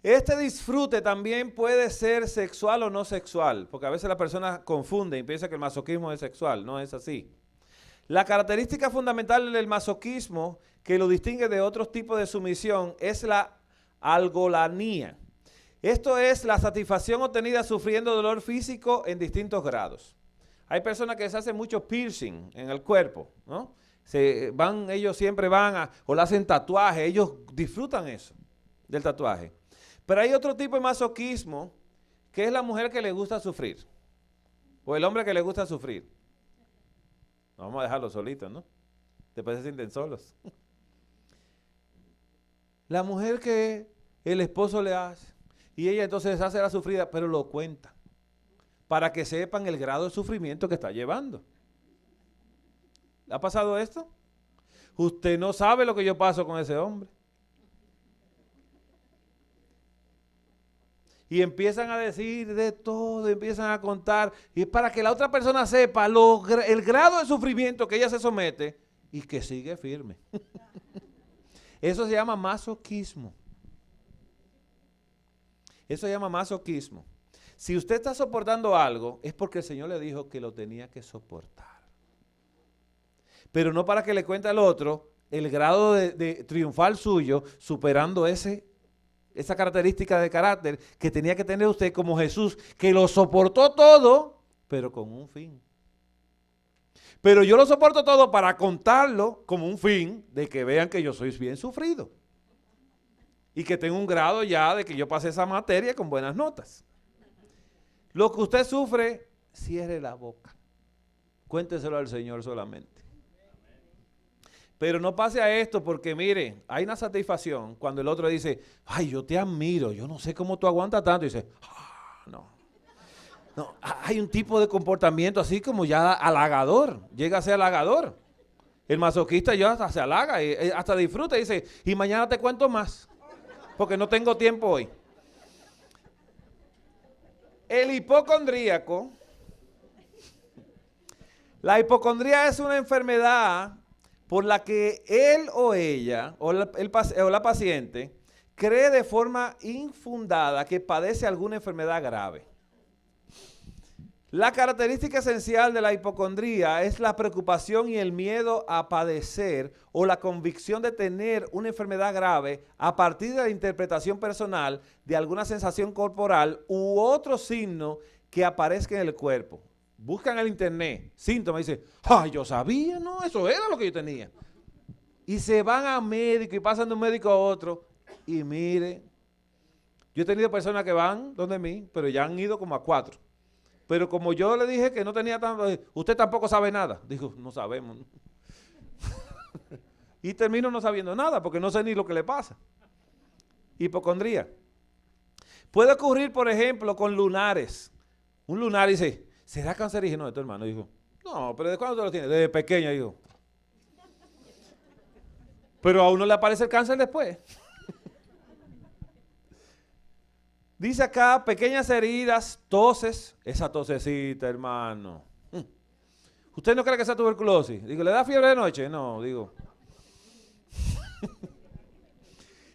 Este disfrute también puede ser sexual o no sexual, porque a veces la persona confunde y piensa que el masoquismo es sexual, no es así. La característica fundamental del masoquismo que lo distingue de otros tipos de sumisión es la algolanía. Esto es la satisfacción obtenida sufriendo dolor físico en distintos grados. Hay personas que se hacen mucho piercing en el cuerpo, ¿no? Ellos siempre van o le hacen tatuaje, ellos disfrutan eso, del tatuaje. Pero hay otro tipo de masoquismo que es la mujer que le gusta sufrir, o el hombre que le gusta sufrir. No vamos a dejarlos solitos, ¿no? Después se sienten solos. La mujer que el esposo le hace, y ella entonces hace la sufrida, pero lo cuenta, para que sepan el grado de sufrimiento que está llevando. ¿Le ha pasado esto? Usted no sabe lo que yo paso con ese hombre. Y empiezan a decir de todo, empiezan a contar, y es para que la otra persona sepa el grado de sufrimiento que ella se somete y que sigue firme. Eso se llama masoquismo. Eso se llama masoquismo. Si usted está soportando algo, es porque el Señor le dijo que lo tenía que soportar. Pero no para que le cuente al otro el grado de triunfal suyo, superando esa característica de carácter que tenía que tener usted como Jesús, que lo soportó todo, pero con un fin. Pero yo lo soporto todo para contarlo como un fin de que vean que yo soy bien sufrido. Y que tengo un grado ya de que yo pasé esa materia con buenas notas. Lo que usted sufre, cierre la boca. Cuénteselo al Señor solamente. Pero no pase a esto porque mire, hay una satisfacción cuando el otro dice, ay, yo te admiro, yo no sé cómo tú aguantas tanto. Y dice, no. Hay un tipo de comportamiento así como ya halagador, llega a ser halagador. El masoquista ya hasta se halaga, hasta disfruta y dice, y mañana te cuento más, porque no tengo tiempo hoy. El hipocondríaco, la hipocondría es una enfermedad por la que él o ella, o la paciente, cree de forma infundada que padece alguna enfermedad grave. La característica esencial de la hipocondría es la preocupación y el miedo a padecer o la convicción de tener una enfermedad grave a partir de la interpretación personal de alguna sensación corporal u otro signo que aparezca en el cuerpo. Buscan en el internet síntomas y dicen, ay, yo sabía, no, eso era lo que yo tenía. Y se van a médico y pasan de un médico a otro y mire, yo he tenido personas que van donde mí, pero ya han ido como a 4. Pero como yo le dije que no tenía tanto, usted tampoco sabe nada. Digo, no sabemos. Y termino no sabiendo nada porque no sé ni lo que le pasa. Hipocondría. Puede ocurrir, por ejemplo, con lunares. Un lunar dice, ¿será cancerígeno de tu hermano? Dijo, no, pero ¿de cuándo te lo tienes? Desde pequeña, dijo. Pero a uno le aparece el cáncer después. Dice acá, pequeñas heridas, toses, esa tosecita, hermano. ¿Usted no cree que sea tuberculosis? Digo, ¿le da fiebre de noche? No, digo.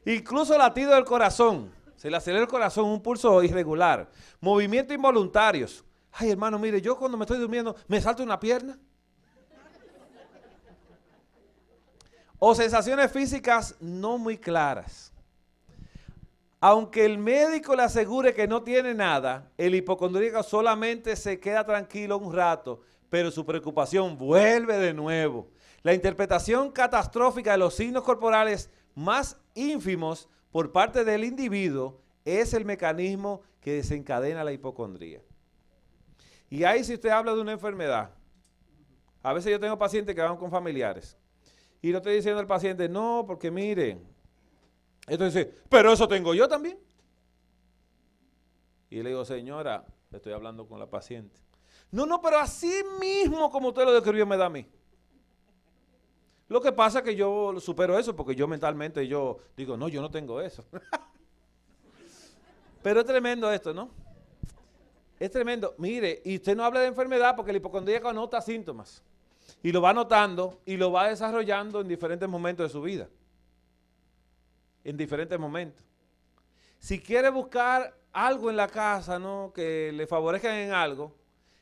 Incluso latido del corazón, se le acelera el corazón, un pulso irregular. Movimientos involuntarios. Ay, hermano, mire, yo cuando me estoy durmiendo, me salto una pierna. O sensaciones físicas no muy claras. Aunque el médico le asegure que no tiene nada, el hipocondríaco solamente se queda tranquilo un rato, pero su preocupación vuelve de nuevo. La interpretación catastrófica de los signos corporales más ínfimos por parte del individuo es el mecanismo que desencadena la hipocondría. Y ahí si usted habla de una enfermedad, a veces yo tengo pacientes que van con familiares y le estoy diciendo al paciente, no, porque mire, entonces dice, pero eso tengo yo también. Y le digo, señora, le estoy hablando con la paciente. No, pero así mismo como usted lo describió me da a mí. Lo que pasa es que yo supero eso porque yo mentalmente yo digo, no, yo no tengo eso. Pero es tremendo esto, ¿no? Es tremendo. Mire, y usted no habla de enfermedad porque el hipocondríaco anota síntomas. Y lo va anotando y lo va desarrollando en diferentes momentos de su vida. En diferentes momentos. Si quiere buscar algo en la casa, ¿no?, que le favorezcan en algo,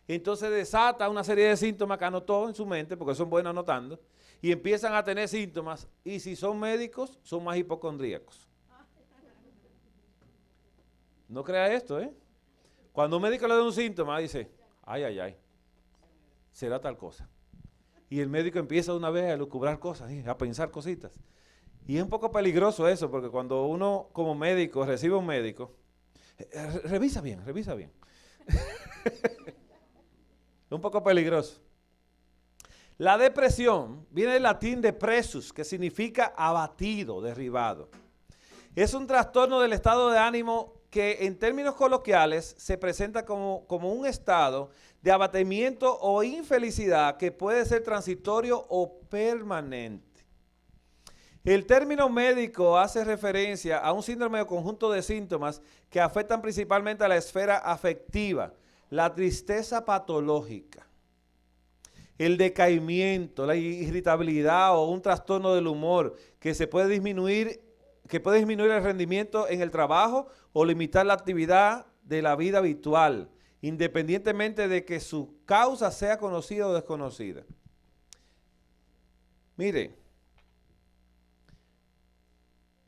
entonces desata una serie de síntomas que anotó en su mente, porque son buenos anotando, y empiezan a tener síntomas, y si son médicos, son más hipocondríacos. No crea esto, ¿eh? Cuando un médico le da un síntoma, dice, ay, será tal cosa. Y el médico empieza de una vez a elucubrar cosas, a pensar cositas. Y es un poco peligroso eso, porque cuando uno como médico recibe un médico, revisa bien. Es un poco peligroso. La depresión viene del latín depressus, que significa abatido, derribado. Es un trastorno del estado de ánimo que en términos coloquiales se presenta como un estado de abatimiento o infelicidad que puede ser transitorio o permanente. El término médico hace referencia a un síndrome o conjunto de síntomas que afectan principalmente a la esfera afectiva, la tristeza patológica, el decaimiento, la irritabilidad o un trastorno del humor que puede disminuir el rendimiento en el trabajo o limitar la actividad de la vida habitual, independientemente de que su causa sea conocida o desconocida. Mire,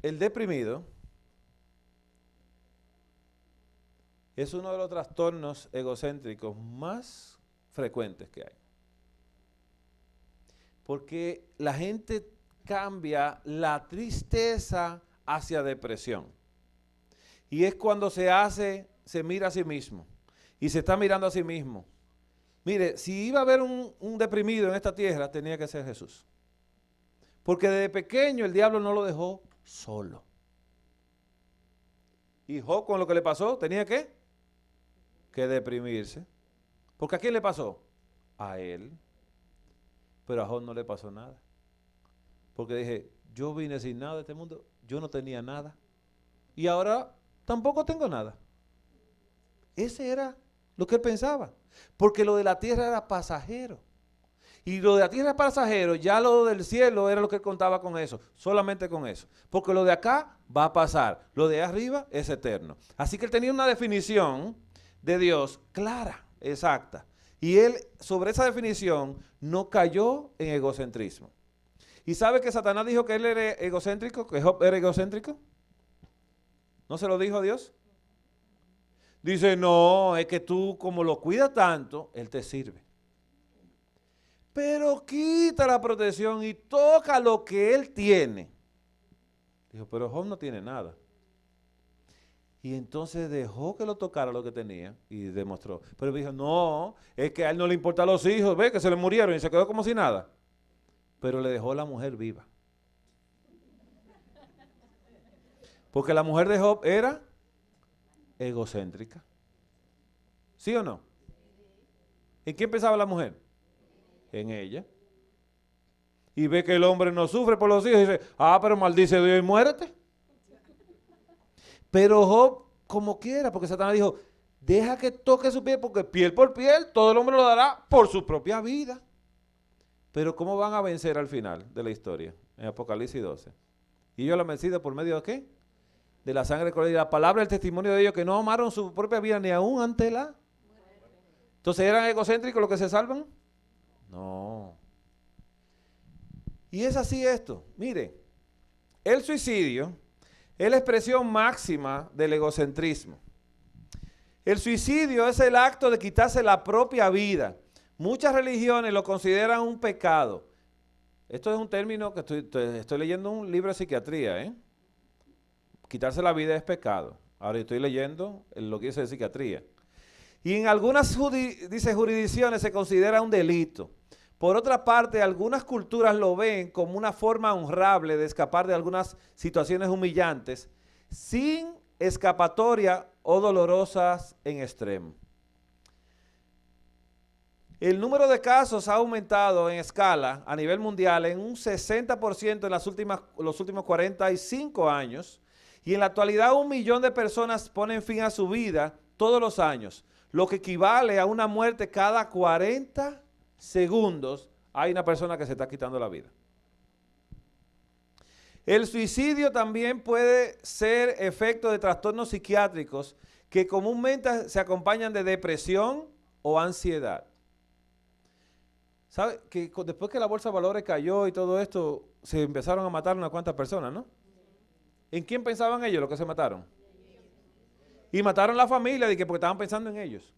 el deprimido es uno de los trastornos egocéntricos más frecuentes que hay. Porque la gente cambia la tristeza hacia depresión. Y es cuando se mira a sí mismo. Y se está mirando a sí mismo. Mire, si iba a haber un deprimido en esta tierra, tenía que ser Jesús. Porque desde pequeño el diablo no lo dejó solo. Y Job, con lo que le pasó, tenía que deprimirse. Porque ¿a quién le pasó? A él. Pero a Job no le pasó nada. Porque dije, yo vine sin nada de este mundo, yo no tenía nada. Y ahora tampoco tengo nada. Ese era lo que él pensaba. Porque lo de la tierra era pasajero. Y lo de la tierra es pasajero, ya lo del cielo era lo que él contaba con eso, solamente con eso. Porque lo de acá va a pasar, lo de arriba es eterno. Así que él tenía una definición de Dios clara, exacta. Y él, sobre esa definición, no cayó en egocentrismo. ¿Y sabe que Satanás dijo que él era egocéntrico, que Job era egocéntrico? ¿No se lo dijo a Dios? Dice, no, es que tú como lo cuidas tanto, él te sirve. Pero quita la protección y toca lo que él tiene. Dijo, pero Job no tiene nada. Y entonces dejó que lo tocara lo que tenía y demostró. Pero dijo, no, es que a él no le importan los hijos, ve que se le murieron y se quedó como si nada. Pero le dejó la mujer viva. Porque la mujer de Job era egocéntrica. ¿Sí o no? ¿En quién pensaba la mujer? En ella. Y ve que el hombre no sufre por los hijos y dice, pero maldice Dios y muérete. Pero Job, como quiera, porque Satanás dijo, deja que toque su piel, porque piel por piel, todo el hombre lo dará por su propia vida. Pero ¿cómo van a vencer al final de la historia? En Apocalipsis 12. Y ellos la han vencido por medio de ¿qué? De la sangre corrida y la palabra, el testimonio de ellos, que no amaron su propia vida ni aún ante la. Entonces, ¿eran egocéntricos los que se salvan? No. Y es así esto. Mire, el suicidio es la expresión máxima del egocentrismo. El suicidio es el acto de quitarse la propia vida. Muchas religiones lo consideran un pecado. Esto es un término que estoy leyendo un libro de psiquiatría. Quitarse la vida es pecado. Ahora estoy leyendo lo que dice de psiquiatría. Y en algunas jurisdicciones se considera un delito. Por otra parte, algunas culturas lo ven como una forma honrable de escapar de algunas situaciones humillantes, sin escapatoria o dolorosas en extremo. El número de casos ha aumentado en escala a nivel mundial en un 60% en los últimos 45 años, y en la actualidad 1 millón de personas ponen fin a su vida todos los años, lo que equivale a una muerte cada 40 segundos. Hay una persona que se está quitando la vida. El suicidio también puede ser efecto de trastornos psiquiátricos que comúnmente se acompañan de depresión o ansiedad. ¿Sabe que después que la bolsa de valores cayó y todo esto, se empezaron a matar unas cuantas personas, ¿no? ¿En quién pensaban ellos los que se mataron? Y mataron la familia porque estaban pensando en ellos.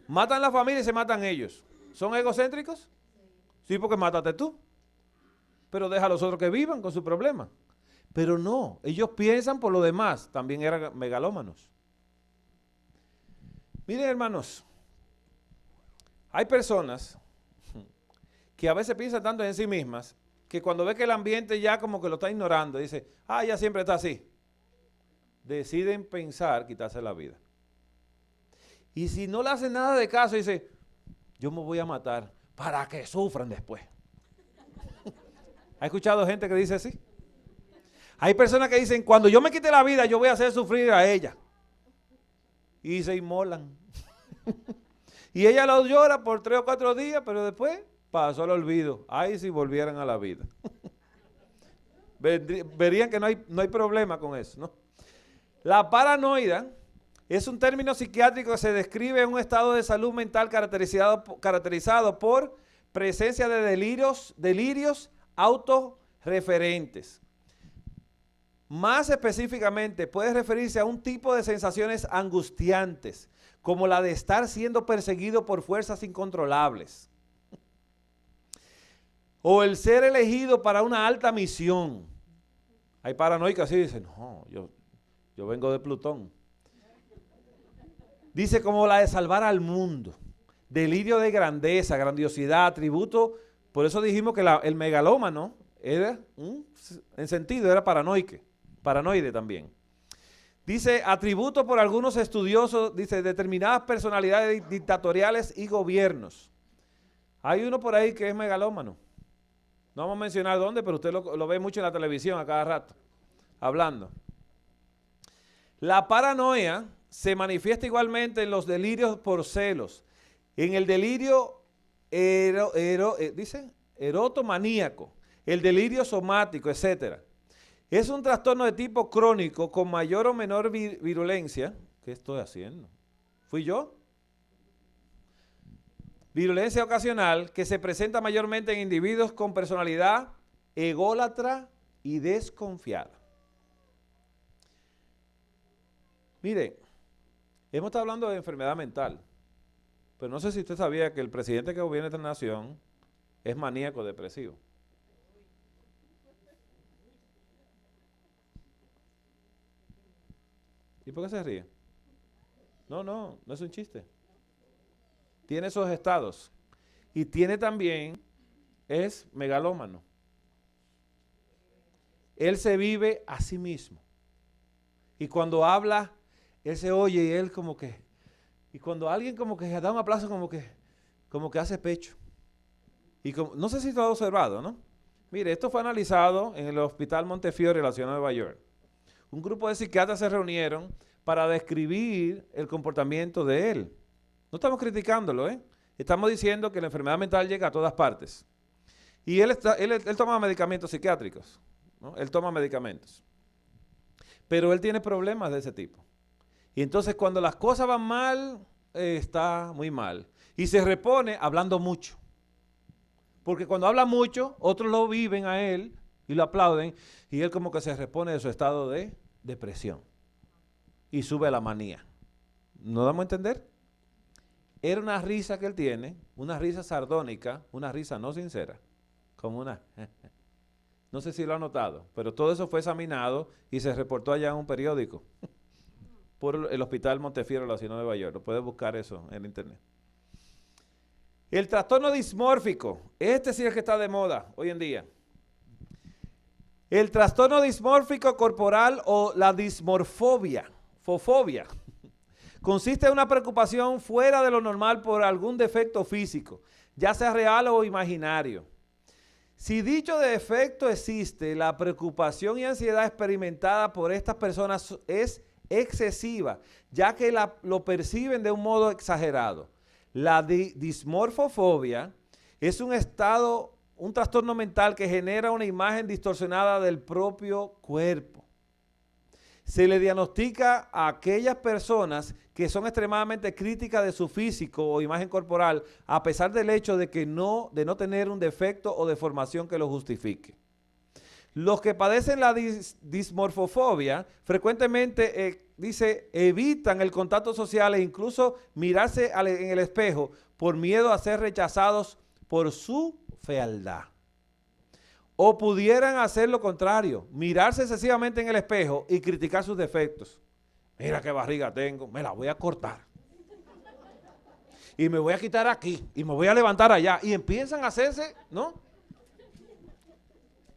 Matan la familia y se matan ellos. ¿Son egocéntricos? Sí, porque mátate tú. Pero deja a los otros que vivan con su problema. Pero no, ellos piensan por lo demás. También eran megalómanos. Miren, hermanos, hay personas que a veces piensan tanto en sí mismas que cuando ve que el ambiente ya como que lo está ignorando, dice, ya siempre está así. deciden pensar quitarse la vida. Y si no le hacen nada de caso, dice, yo me voy a matar para que sufran después. ¿Ha escuchado gente que dice así? Hay personas que dicen, cuando yo me quite la vida, yo voy a hacer sufrir a ella. Y se inmolan. Y ella lo llora por 3 o 4 días, pero después pasó el olvido. Ay, si volvieran a la vida. Verían que no hay problema con eso, ¿no? La paranoia es un término psiquiátrico que se describe en un estado de salud mental caracterizado por presencia de delirios autorreferentes. Más específicamente, puede referirse a un tipo de sensaciones angustiantes, como la de estar siendo perseguido por fuerzas incontrolables, o el ser elegido para una alta misión. Hay paranoicos así, dicen, no, yo vengo de Plutón. Dice como la de salvar al mundo, delirio de grandeza, grandiosidad, atributo. Por eso dijimos que el megalómano era, en sentido, era paranoide también. Dice, atributo por algunos estudiosos, dice, determinadas personalidades dictatoriales y gobiernos. Hay uno por ahí que es megalómano. No vamos a mencionar dónde, pero usted lo ve mucho en la televisión a cada rato, hablando. La paranoia se manifiesta igualmente en los delirios por celos, en el delirio erotomaníaco, el delirio somático, etc. Es un trastorno de tipo crónico con mayor o menor virulencia. ¿Qué estoy haciendo? ¿Fui yo? Virulencia ocasional que se presenta mayormente en individuos con personalidad ególatra y desconfiada. Mire, hemos estado hablando de enfermedad mental, pero no sé si usted sabía que el presidente que gobierna esta nación es maníaco depresivo. ¿Y por qué se ríe? No es un chiste. Tiene esos estados. Y tiene también, es megalómano. Él se vive a sí mismo. Y cuando habla, él se oye y él como que, y cuando alguien como que da un aplauso como que hace pecho. Y no sé si lo ha observado, ¿no? Mire, esto fue analizado en el Hospital Montefiore de la ciudad de Nueva York. Un grupo de psiquiatras se reunieron para describir el comportamiento de él. No estamos criticándolo, ¿eh? Estamos diciendo que la enfermedad mental llega a todas partes. Y él toma medicamentos psiquiátricos, ¿no? Él toma medicamentos. Pero él tiene problemas de ese tipo. Y entonces cuando las cosas van mal, está muy mal. Y se repone hablando mucho. Porque cuando habla mucho, otros lo viven a él y lo aplauden. Y él como que se repone de su estado de depresión. Y sube a la manía. ¿No damos a entender? Era una risa que él tiene, una risa sardónica, una risa no sincera. Como una... No sé si lo ha notado, pero todo eso fue examinado y se reportó allá en un periódico por el Hospital Montefiore de la ciudad de Nueva York. Lo puedes buscar eso en internet. El trastorno dismórfico, este sí es el que está de moda hoy en día. El trastorno dismórfico corporal o la dismorfobia, fofobia, consiste en una preocupación fuera de lo normal por algún defecto físico, ya sea real o imaginario. Si dicho defecto existe, la preocupación y ansiedad experimentada por estas personas es excesiva, ya que lo perciben de un modo exagerado. La dismorfofobia es un trastorno mental que genera una imagen distorsionada del propio cuerpo. Se le diagnostica a aquellas personas que son extremadamente críticas de su físico o imagen corporal, a pesar del hecho de no tener un defecto o deformación que lo justifique. Los que padecen la dismorfofobia frecuentemente, evitan el contacto social e incluso mirarse en el espejo por miedo a ser rechazados por su fealdad. O pudieran hacer lo contrario, mirarse excesivamente en el espejo y criticar sus defectos. Mira qué barriga tengo, me la voy a cortar. Y me voy a quitar aquí, y me voy a levantar allá. Y empiezan a hacerse, ¿no?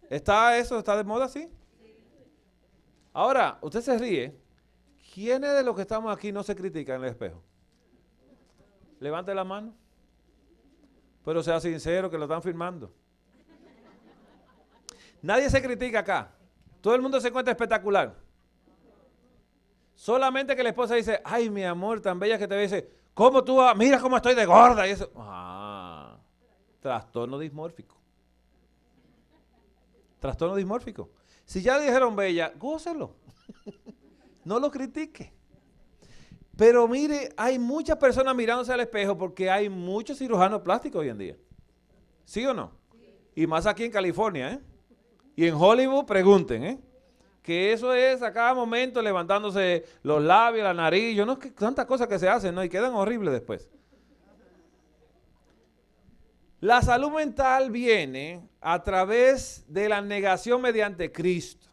¿Está de moda así? Ahora, usted se ríe, ¿Quiénes de los que estamos aquí no se critican en el espejo? Levante la mano. Pero sea sincero que lo están filmando. Nadie se critica acá. Todo el mundo se encuentra espectacular. Solamente que la esposa dice, ay, mi amor, tan bella que te ves. Dice, ¿cómo tú? Mira cómo estoy de gorda. Y eso. Trastorno dismórfico. Trastorno dismórfico. Si ya le dijeron bella, gócelo. No lo critique. Pero mire, hay muchas personas mirándose al espejo porque hay muchos cirujanos plásticos hoy en día. ¿Sí o no? Y más aquí en California, ¿eh? Y en Hollywood, pregunten, ¿eh? Que eso es a cada momento levantándose los labios, la nariz, yo no sé tantas cosas que se hacen, ¿no? Y quedan horribles después. La salud mental viene a través de la negación mediante Cristo.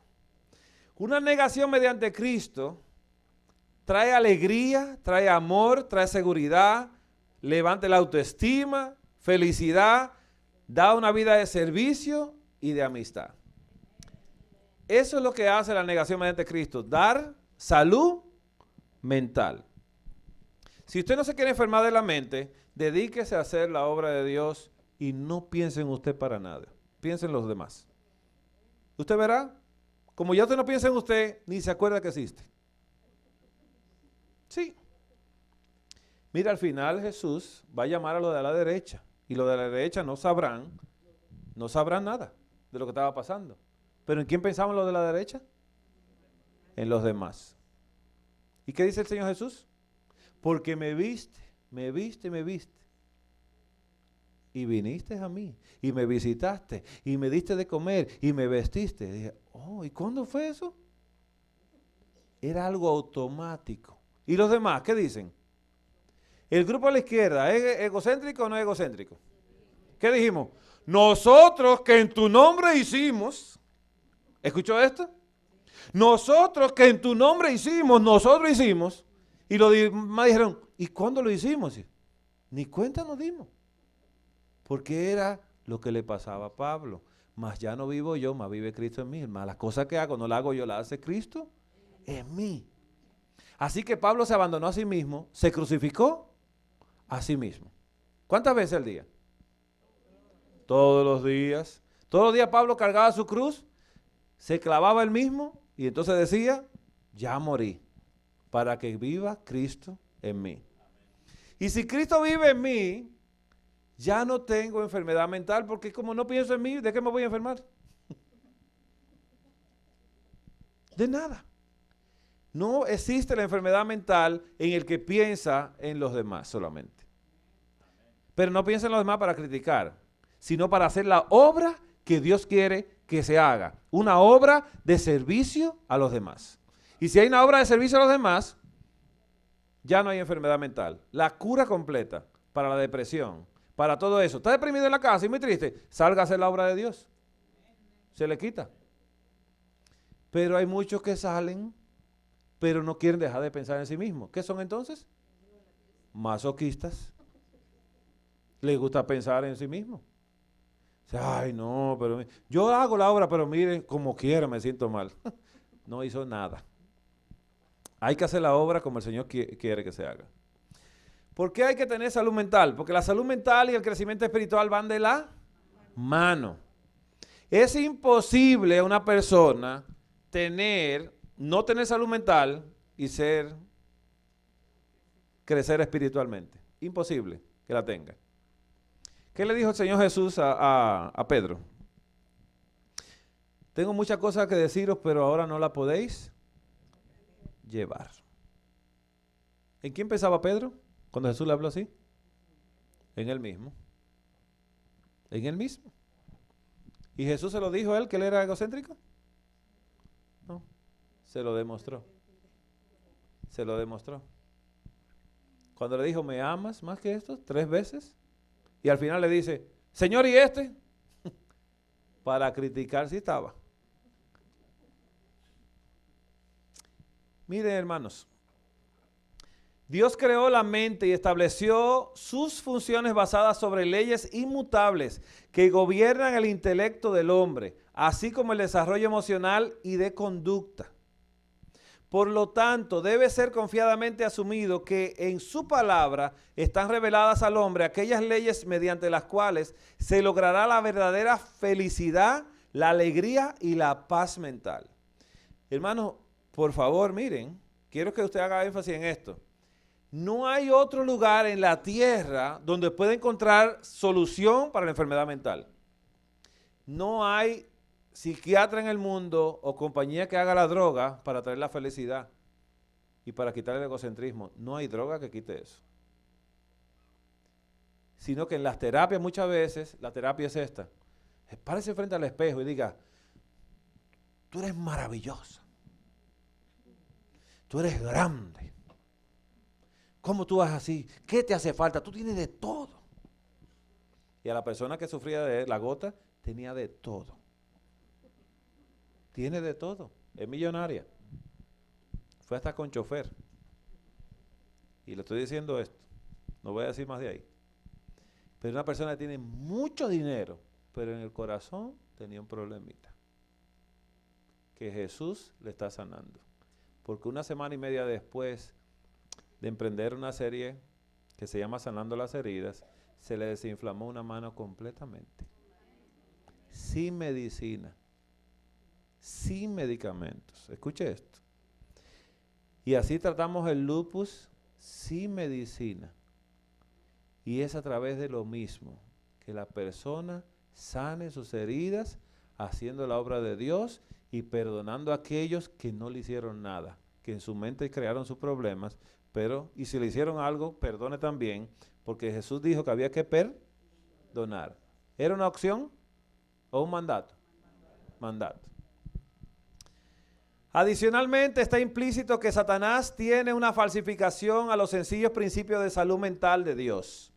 Una negación mediante Cristo trae alegría, trae amor, trae seguridad, levanta la autoestima, felicidad, da una vida de servicio y de amistad. Eso es lo que hace la negación mediante Cristo, dar salud mental. Si usted no se quiere enfermar de la mente, dedíquese a hacer la obra de Dios y no piense en usted para nada. Piense en los demás. Usted verá, como ya usted no piensa en usted, ni se acuerda que existe. Sí. Mira, al final Jesús va a llamar a los de la derecha. Y los de la derecha no sabrán nada de lo que estaba pasando. ¿Pero en quién pensaban los de la derecha? En los demás. ¿Y qué dice el Señor Jesús? Porque me viste. Y viniste a mí. Y me visitaste. Y me diste de comer. Y me vestiste. Y dije, ¿y cuándo fue eso? Era algo automático. ¿Y los demás qué dicen? ¿El grupo a la izquierda es egocéntrico o no es egocéntrico? ¿Qué dijimos? Nosotros que en tu nombre hicimos. ¿Escuchó esto? Nosotros que en tu nombre hicimos, nosotros hicimos. Y los demás dijeron, ¿y cuándo lo hicimos? Ni cuenta nos dimos. Porque era lo que le pasaba a Pablo. Mas ya no vivo yo, mas vive Cristo en mí. Mas las cosas que hago no las hago yo, las hace Cristo en mí. Así que Pablo se abandonó a sí mismo, se crucificó a sí mismo. ¿Cuántas veces al día? Todos los días. Todos los días Pablo cargaba su cruz, se clavaba él mismo y entonces decía, ya morí, para que viva Cristo en mí. Y si Cristo vive en mí, ya no tengo enfermedad mental, porque como no pienso en mí, ¿de qué me voy a enfermar? De nada. No existe la enfermedad mental en el que piensa en los demás solamente. Pero no piensa en los demás para criticar, sino para hacer la obra que Dios quiere que se haga. Una obra de servicio a los demás. Y si hay una obra de servicio a los demás, ya no hay enfermedad mental. La cura completa para la depresión, para todo eso. ¿Está deprimido en la casa y muy triste? Salga a hacer la obra de Dios. Se le quita. Pero hay muchos que salen, pero no quieren dejar de pensar en sí mismos. ¿Qué son entonces? Masoquistas. Les gusta pensar en sí mismos. Ay, no, pero yo hago la obra, pero miren, como quiera me siento mal. No hizo nada. Hay que hacer la obra como el Señor quiere que se haga. ¿Por qué hay que tener salud mental? Porque la salud mental y el crecimiento espiritual van de la mano. Es imposible a una persona no tener salud mental y crecer espiritualmente. Imposible que la tenga. ¿Qué le dijo el Señor Jesús a Pedro? Tengo muchas cosas que deciros, pero ahora no la podéis llevar. ¿En quién pensaba Pedro cuando Jesús le habló así? En él mismo. En él mismo. ¿Y Jesús se lo dijo a él que él era egocéntrico? No, se lo demostró. Se lo demostró. Cuando le dijo, ¿me amas más que esto? 3 veces. Y al final le dice, Señor, ¿y este? Para criticar si estaba. Miren, hermanos, Dios creó la mente y estableció sus funciones basadas sobre leyes inmutables que gobiernan el intelecto del hombre, así como el desarrollo emocional y de conducta. Por lo tanto, debe ser confiadamente asumido que en su palabra están reveladas al hombre aquellas leyes mediante las cuales se logrará la verdadera felicidad, la alegría y la paz mental. Hermanos, por favor, miren, quiero que usted haga énfasis en esto. No hay otro lugar en la tierra donde pueda encontrar solución para la enfermedad mental. No hay psiquiatra en el mundo o compañía que haga la droga para traer la felicidad y para quitar el egocentrismo. No hay droga que quite eso. Sino que en las terapias muchas veces, la terapia es esta. Párese frente al espejo y diga, tú eres maravillosa. Tú eres grande. ¿Cómo tú vas así? ¿Qué te hace falta? Tú tienes de todo. Y a la persona que sufría de la gota, tenía de todo. Tiene de todo. Es millonaria. Fue hasta con chofer. Y le estoy diciendo esto. No voy a decir más de ahí. Pero una persona que tiene mucho dinero, pero en el corazón tenía un problemita. Que Jesús le está sanando. Porque una semana y media después de emprender una serie que se llama Sanando las Heridas, se le desinflamó una mano completamente. Sin medicina. Sin medicamentos. Escuche esto. Y así tratamos el lupus sin medicina. Y es a través de lo mismo, que la persona sane sus heridas, haciendo la obra de Dios y perdonando a aquellos que no le hicieron nada, que en su mente crearon sus problemas, pero, y si le hicieron algo, perdone también, porque Jesús dijo que había que perdonar. ¿Era una opción o un mandato? Mandato. Adicionalmente, está implícito que Satanás tiene una falsificación a los sencillos principios de salud mental de Dios.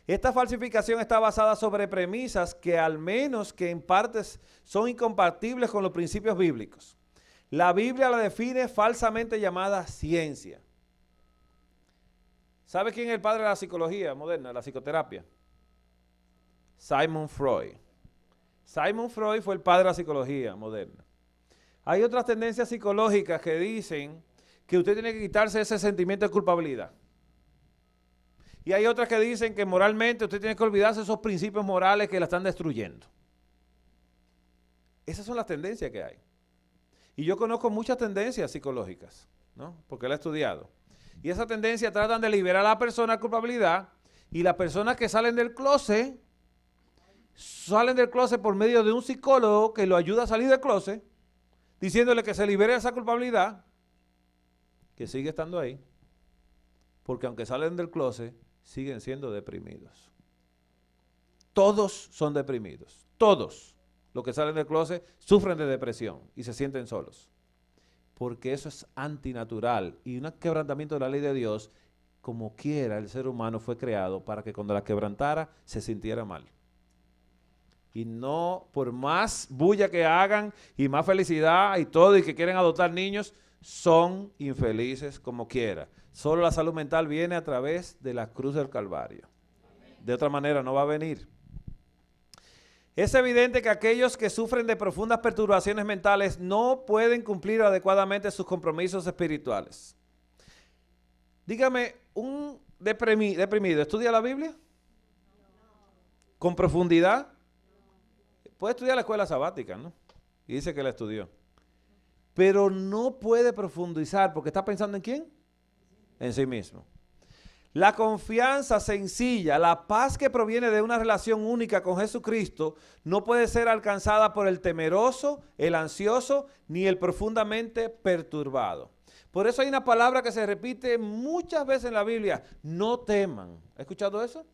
Esta falsificación está basada sobre premisas que al menos que en partes son incompatibles con los principios bíblicos. La Biblia la define falsamente llamada ciencia. ¿Sabe quién es el padre de la psicología moderna, la psicoterapia? Sigmund Freud. Sigmund Freud fue el padre de la psicología moderna. Hay otras tendencias psicológicas que dicen que usted tiene que quitarse ese sentimiento de culpabilidad. Y hay otras que dicen que moralmente usted tiene que olvidarse esos principios morales que la están destruyendo. Esas son las tendencias que hay. Y yo conozco muchas tendencias psicológicas, ¿no? Porque la he estudiado. Y esas tendencias tratan de liberar a la persona de culpabilidad, y las personas que salen del closet por medio de un psicólogo que lo ayuda a salir del closet, diciéndole que se libere de esa culpabilidad, que sigue estando ahí, porque aunque salen del closet, siguen siendo deprimidos. Todos son deprimidos, todos los que salen del closet sufren de depresión y se sienten solos, porque eso es antinatural y un quebrantamiento de la ley de Dios. Como quiera, el ser humano fue creado para que cuando la quebrantara se sintiera mal. Y no, por más bulla que hagan y más felicidad y todo, y que quieren adoptar niños, son infelices como quiera. Solo la salud mental viene a través de la cruz del Calvario. De otra manera no va a venir. Es evidente que aquellos que sufren de profundas perturbaciones mentales no pueden cumplir adecuadamente sus compromisos espirituales. Dígame, un deprimido, ¿estudia la Biblia? ¿Con profundidad? Puede estudiar la escuela sabática, ¿no? Y dice que la estudió. Pero no puede profundizar porque está pensando ¿en quién? En sí mismo. La confianza sencilla, la paz que proviene de una relación única con Jesucristo, no puede ser alcanzada por el temeroso, el ansioso, ni el profundamente perturbado. Por eso hay una palabra que se repite muchas veces en la Biblia: no teman. ¿Ha escuchado eso?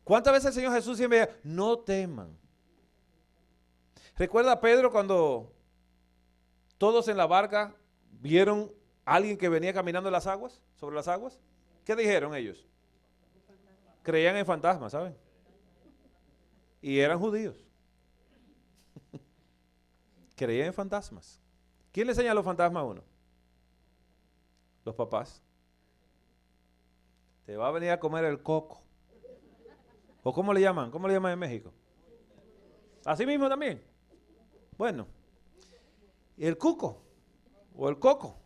¿Cuántas veces el Señor Jesús siempre decía, no teman? ¿Recuerda a Pedro cuando todos en la barca vieron a alguien que venía caminando en las aguas, sobre las aguas? ¿Qué dijeron ellos? Creían en fantasmas, ¿saben? Y eran judíos. Creían en fantasmas. ¿Quién le enseña los fantasmas a uno? Los papás. Te va a venir a comer el coco. ¿O cómo le llaman? ¿Cómo le llaman en México? Así mismo también. Bueno, el cuco o el coco.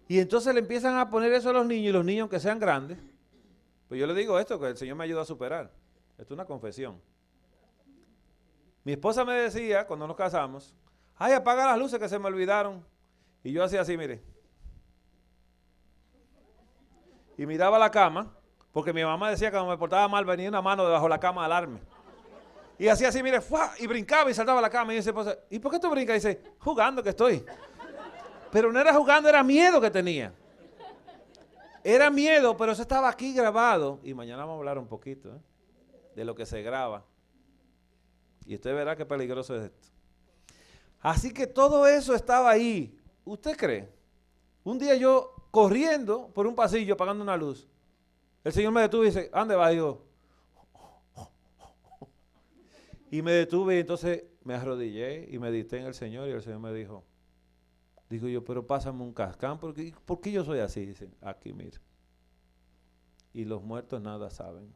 Y entonces le empiezan a poner eso a los niños, y los niños, aunque sean grandes, pues yo le digo esto, que el Señor me ayuda a superar. Esto es una confesión. Mi esposa me decía, cuando nos casamos, ay, apaga las luces que se me olvidaron. Y yo hacía así, mire. Y miraba la cama, porque mi mamá decía que cuando me portaba mal venía una mano debajo de la cama a alarme. Y hacía así, mire, ¡fua! Y brincaba y saltaba a la cama. Y dice, pues, ¿y por qué tú brincas? Y dice, jugando que estoy. Pero no era jugando, era miedo que tenía. Era miedo, pero eso estaba aquí grabado. Y mañana vamos a hablar un poquito de lo que se graba. Y usted verá qué peligroso es esto. Así que todo eso estaba ahí. ¿Usted cree? Un día yo corriendo por un pasillo apagando una luz. El Señor me detuvo y dice, ¿a dónde vas? Y yo, y me detuve y entonces me arrodillé y medité en el Señor y el Señor me dijo, digo yo, pero pásame un cascán, ¿por qué yo soy así? Dice, aquí mira. Y los muertos nada saben,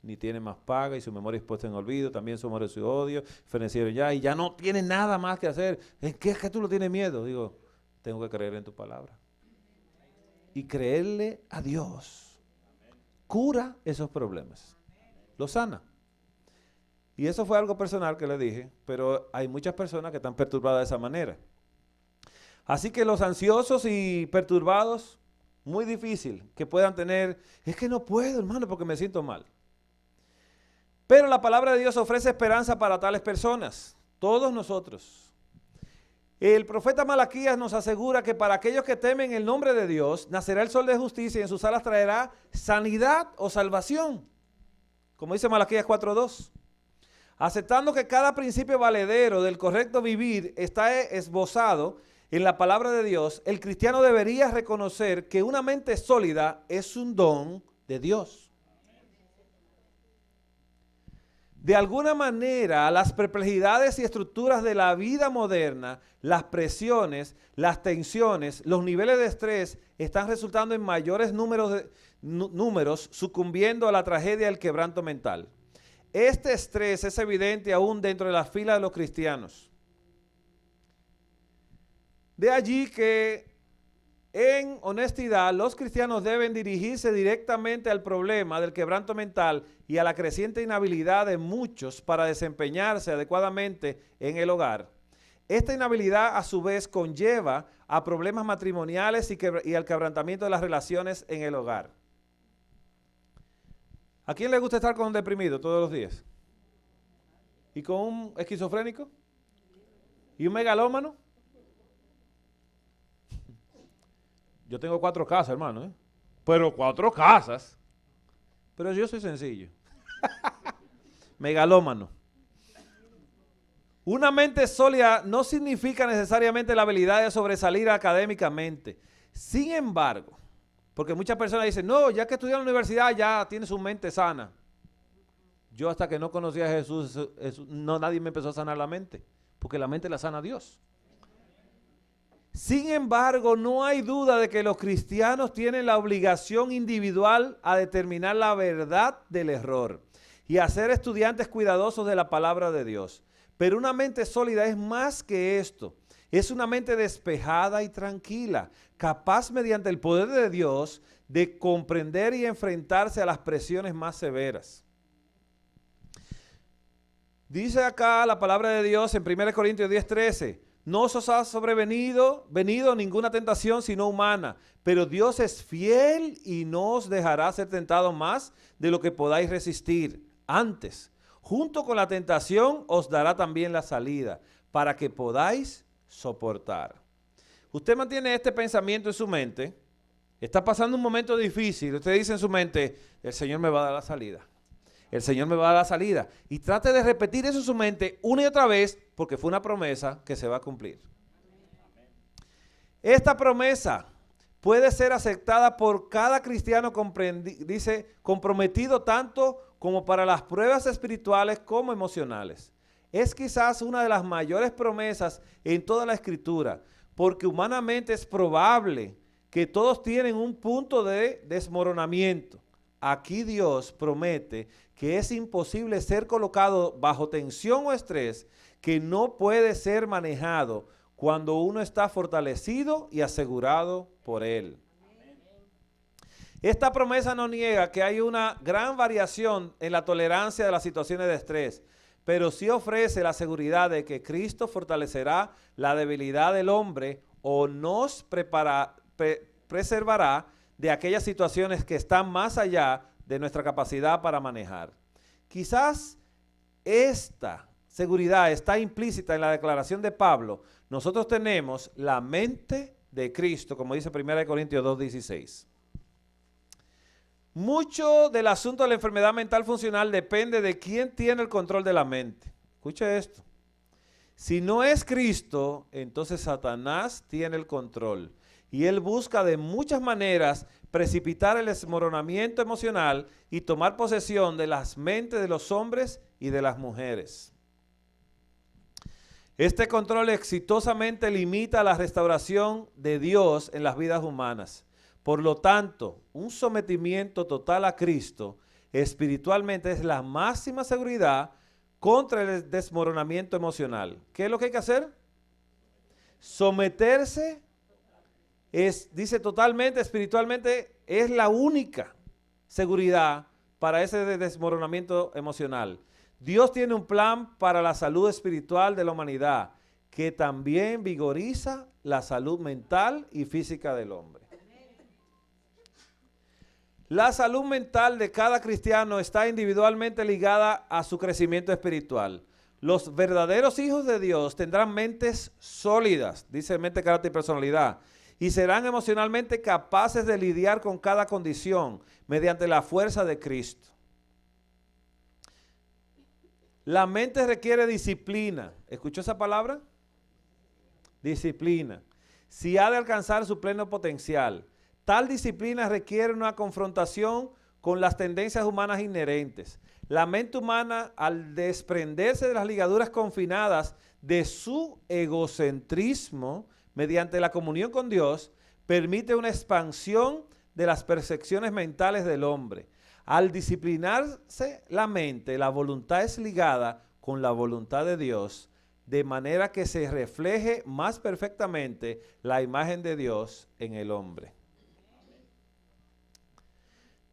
ni tienen más paga y su memoria es puesta en olvido, también su amor y su odio, fenecieron ya y ya no tienen nada más que hacer. ¿En qué es que tú lo tienes miedo? Digo, tengo que creer en tu palabra. Y creerle a Dios cura esos problemas, lo sana. Y eso fue algo personal que le dije, pero hay muchas personas que están perturbadas de esa manera. Así que los ansiosos y perturbados, muy difícil que puedan tener, es que no puedo, hermano, porque me siento mal. Pero la palabra de Dios ofrece esperanza para tales personas, todos nosotros. El profeta Malaquías nos asegura que para aquellos que temen el nombre de Dios, nacerá el sol de justicia y en sus alas traerá sanidad o salvación. Como dice Malaquías 4:2. Aceptando que cada principio valedero del correcto vivir está esbozado en la palabra de Dios, el cristiano debería reconocer que una mente sólida es un don de Dios. De alguna manera, las perplejidades y estructuras de la vida moderna, las presiones, las tensiones, los niveles de estrés están resultando en mayores números sucumbiendo a la tragedia del quebranto mental. Este estrés es evidente aún dentro de las filas de los cristianos. De allí que, en honestidad, los cristianos deben dirigirse directamente al problema del quebranto mental y a la creciente inhabilidad de muchos para desempeñarse adecuadamente en el hogar. Esta inhabilidad, a su vez, conlleva a problemas matrimoniales y al quebrantamiento de las relaciones en el hogar. ¿A quién le gusta estar con un deprimido todos los días? ¿Y con un esquizofrénico? ¿Y un megalómano? Yo tengo 4 casas, hermano, Pero 4 casas. Pero yo soy sencillo. Megalómano. Una mente sólida no significa necesariamente la habilidad de sobresalir académicamente. Sin embargo, porque muchas personas dicen, no, ya que estudié en la universidad ya tiene su mente sana. Yo hasta que no conocí a Jesús, nadie me empezó a sanar la mente, porque la mente la sana Dios. Sin embargo, no hay duda de que los cristianos tienen la obligación individual a determinar la verdad del error y a ser estudiantes cuidadosos de la palabra de Dios. Pero una mente sólida es más que esto. Es una mente despejada y tranquila, capaz mediante el poder de Dios de comprender y enfrentarse a las presiones más severas. Dice acá la palabra de Dios en 1 Corintios 10:13, no os ha sobrevenido ninguna tentación sino humana, pero Dios es fiel y no os dejará ser tentados más de lo que podáis resistir. Antes, junto con la tentación os dará también la salida, para que podáis soportar. Usted mantiene este pensamiento en su mente, está pasando un momento difícil, usted dice en su mente, el Señor me va a dar la salida. El Señor me va a dar la salida. Y trate de repetir eso en su mente una y otra vez, porque fue una promesa que se va a cumplir. Esta promesa puede ser aceptada por cada cristiano, dice, comprometido tanto como para las pruebas espirituales como emocionales. Es quizás una de las mayores promesas en toda la Escritura, porque humanamente es probable que todos tienen un punto de desmoronamiento. Aquí Dios promete que es imposible ser colocado bajo tensión o estrés que no puede ser manejado cuando uno está fortalecido y asegurado por Él. Esta promesa no niega que hay una gran variación en la tolerancia de las situaciones de estrés, pero sí ofrece la seguridad de que Cristo fortalecerá la debilidad del hombre o nos preservará de aquellas situaciones que están más allá de nuestra capacidad para manejar. Quizás esta seguridad está implícita en la declaración de Pablo. Nosotros tenemos la mente de Cristo, como dice 1 Corintios 2:16. Mucho del asunto de la enfermedad mental funcional depende de quién tiene el control de la mente. Escuche esto. Si no es Cristo, entonces Satanás tiene el control. Y él busca de muchas maneras precipitar el desmoronamiento emocional y tomar posesión de las mentes de los hombres y de las mujeres. Este control exitosamente limita la restauración de Dios en las vidas humanas. Por lo tanto, un sometimiento total a Cristo espiritualmente es la máxima seguridad contra el desmoronamiento emocional. ¿Qué es lo que hay que hacer? Someterse, dice totalmente, espiritualmente, es la única seguridad para ese desmoronamiento emocional. Dios tiene un plan para la salud espiritual de la humanidad que también vigoriza la salud mental y física del hombre. La salud mental de cada cristiano está individualmente ligada a su crecimiento espiritual. Los verdaderos hijos de Dios tendrán mentes sólidas, dice mente, carácter y personalidad, y serán emocionalmente capaces de lidiar con cada condición mediante la fuerza de Cristo. La mente requiere disciplina. ¿Escuchó esa palabra? Disciplina. Si ha de alcanzar su pleno potencial. Tal disciplina requiere una confrontación con las tendencias humanas inherentes. La mente humana, al desprenderse de las ligaduras confinadas de su egocentrismo mediante la comunión con Dios, permite una expansión de las percepciones mentales del hombre. Al disciplinarse la mente, la voluntad es ligada con la voluntad de Dios, de manera que se refleje más perfectamente la imagen de Dios en el hombre.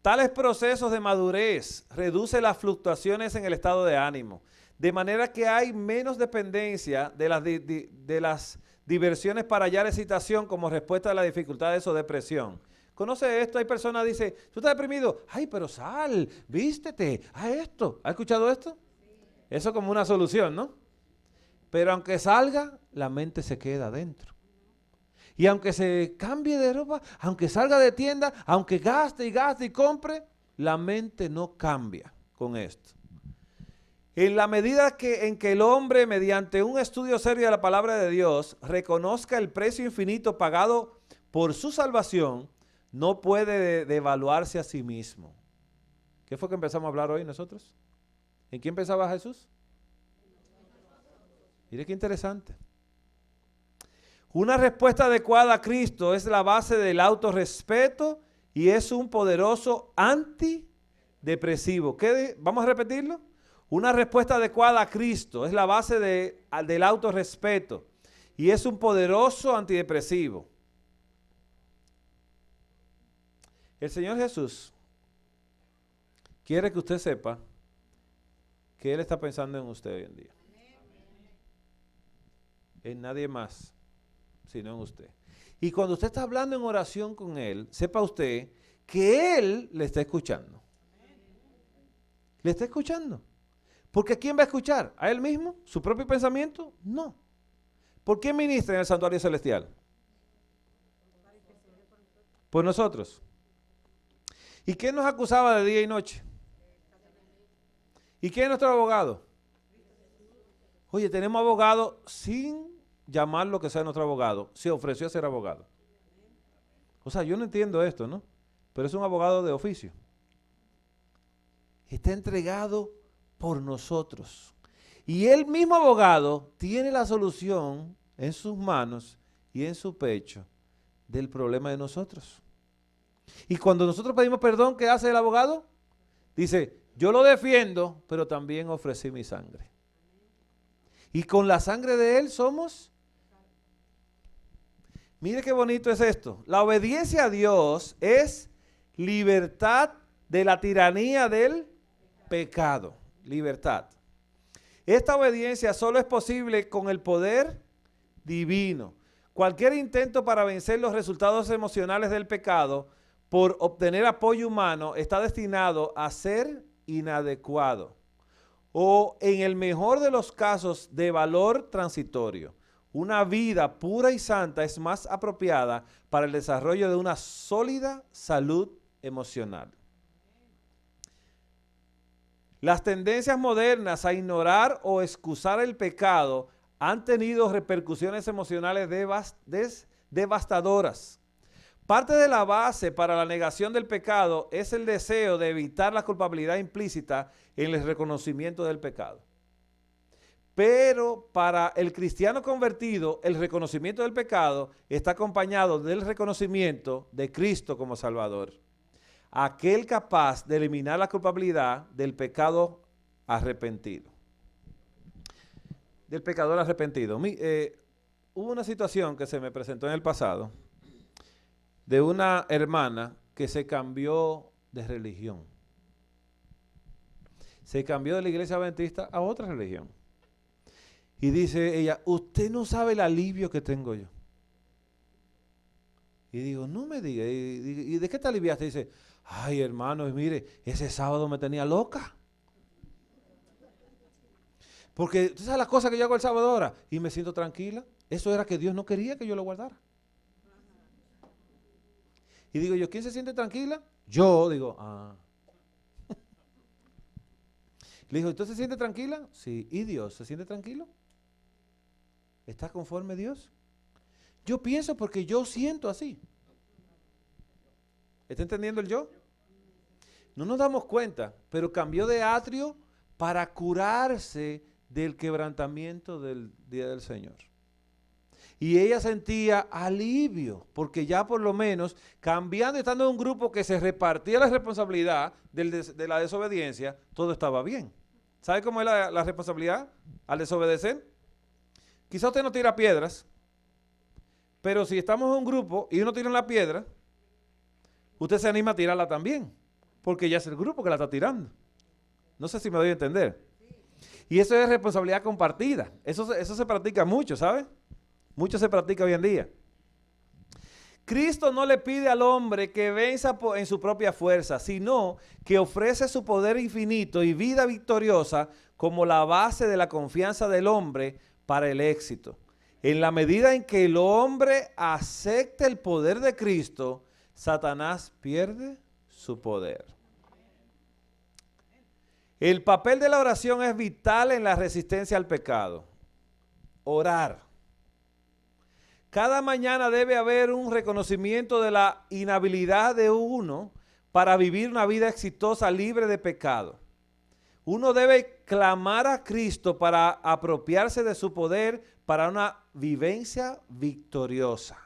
Tales procesos de madurez reducen las fluctuaciones en el estado de ánimo, de manera que hay menos dependencia de las diversiones para hallar excitación como respuesta a las dificultades o depresión. ¿Conoce esto? Hay personas que dicen, tú estás deprimido, ay, pero sal, vístete, haz esto. ¿Has escuchado esto? Eso como una solución, ¿no? Pero aunque salga, la mente se queda adentro. Y aunque se cambie de ropa, aunque salga de tienda, aunque gaste y compre, la mente no cambia con esto. En la medida en que el hombre, mediante un estudio serio de la palabra de Dios, reconozca el precio infinito pagado por su salvación, no puede devaluarse a sí mismo. ¿Qué fue que empezamos a hablar hoy nosotros? ¿En quién pensaba Jesús? Mire qué interesante. Una respuesta adecuada a Cristo es la base del autorrespeto y es un poderoso antidepresivo. ¿Vamos a repetirlo? Una respuesta adecuada a Cristo es la base del autorrespeto y es un poderoso antidepresivo. El Señor Jesús quiere que usted sepa que Él está pensando en usted hoy en día. En nadie más, sino en usted. Y cuando usted está hablando en oración con Él, sepa usted que Él le está escuchando. ¿Le está escuchando? Porque ¿quién va a escuchar? ¿A Él mismo? ¿Su propio pensamiento? No. ¿Por qué ministra en el santuario celestial? Por nosotros. ¿Y quién nos acusaba de día y noche? ¿Y quién es nuestro abogado? Oye, tenemos abogado sin llamar lo que sea nuestro abogado. Se ofreció a ser abogado. O sea, yo no entiendo esto, ¿no? Pero es un abogado de oficio. Está entregado por nosotros. Y el mismo abogado tiene la solución en sus manos y en su pecho del problema de nosotros. Y cuando nosotros pedimos perdón, ¿qué hace el abogado? Dice, yo lo defiendo, pero también ofrecí mi sangre. Y con la sangre de Él somos Mire qué bonito es esto. La obediencia a Dios es libertad de la tiranía del pecado. Libertad. Esta obediencia solo es posible con el poder divino. Cualquier intento para vencer los resultados emocionales del pecado por obtener apoyo humano está destinado a ser inadecuado o, en el mejor de los casos, de valor transitorio. Una vida pura y santa es más apropiada para el desarrollo de una sólida salud emocional. Las tendencias modernas a ignorar o excusar el pecado han tenido repercusiones emocionales devastadoras. Parte de la base para la negación del pecado es el deseo de evitar la culpabilidad implícita en el reconocimiento del pecado. Pero para el cristiano convertido, el reconocimiento del pecado está acompañado del reconocimiento de Cristo como Salvador. Aquel capaz de eliminar la culpabilidad del pecado arrepentido. Del pecador arrepentido. Hubo una situación que se me presentó en el pasado de una hermana que se cambió de religión. Se cambió de la iglesia adventista a otra religión. Y dice ella, usted no sabe el alivio que tengo yo. Y digo, no me diga, ¿y de qué te aliviaste? Dice, ay hermano, mire, ese sábado me tenía loca. Porque tú sabes las cosas que yo hago el sábado ahora y me siento tranquila. Eso era que Dios no quería que yo lo guardara. Y digo yo, ¿quién se siente tranquila? Yo digo, Le dijo, ¿usted se siente tranquila? Sí. ¿Y Dios se siente tranquilo? ¿Está conforme Dios? Yo pienso porque yo siento así. ¿Está entendiendo el yo? No nos damos cuenta, pero cambió de atrio para curarse del quebrantamiento del día del Señor. Y ella sentía alivio, porque ya por lo menos, cambiando y estando en un grupo que se repartía la responsabilidad de la desobediencia, todo estaba bien. ¿Sabe cómo es la responsabilidad al desobedecer? Quizá usted no tira piedras, pero si estamos en un grupo y uno tira la piedra, usted se anima a tirarla también, porque ya es el grupo que la está tirando. No sé si me doy a entender. Y eso es responsabilidad compartida. Eso se practica mucho, ¿sabe? Mucho se practica hoy en día. Cristo no le pide al hombre que venza en su propia fuerza, sino que ofrece su poder infinito y vida victoriosa como la base de la confianza del hombre para el éxito. En la medida en que el hombre acepte el poder de Cristo, Satanás pierde su poder. El papel de la oración es vital en la resistencia al pecado. Orar. Cada mañana debe haber un reconocimiento de la inhabilidad de uno para vivir una vida exitosa libre de pecado. Uno debe clamar a Cristo para apropiarse de su poder para una vivencia victoriosa.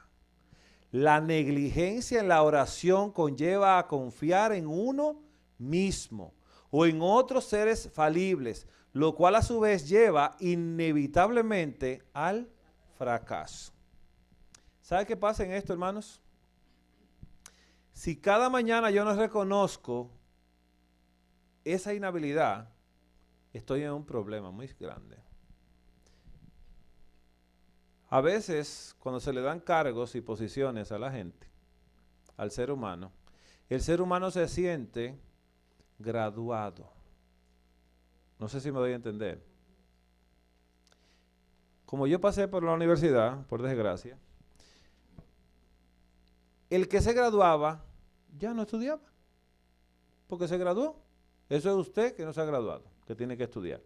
La negligencia en la oración conlleva a confiar en uno mismo o en otros seres falibles, lo cual a su vez lleva inevitablemente al fracaso. ¿Sabe qué pasa en esto, hermanos? Si cada mañana yo no reconozco esa inhabilidad, estoy en un problema muy grande. A veces, cuando se le dan cargos y posiciones a la gente, al ser humano, el ser humano se siente graduado. No sé si me doy a entender. Como yo pasé por la universidad, por desgracia, el que se graduaba ya no estudiaba, porque se graduó. Eso es usted que no se ha graduado, que tiene que estudiar.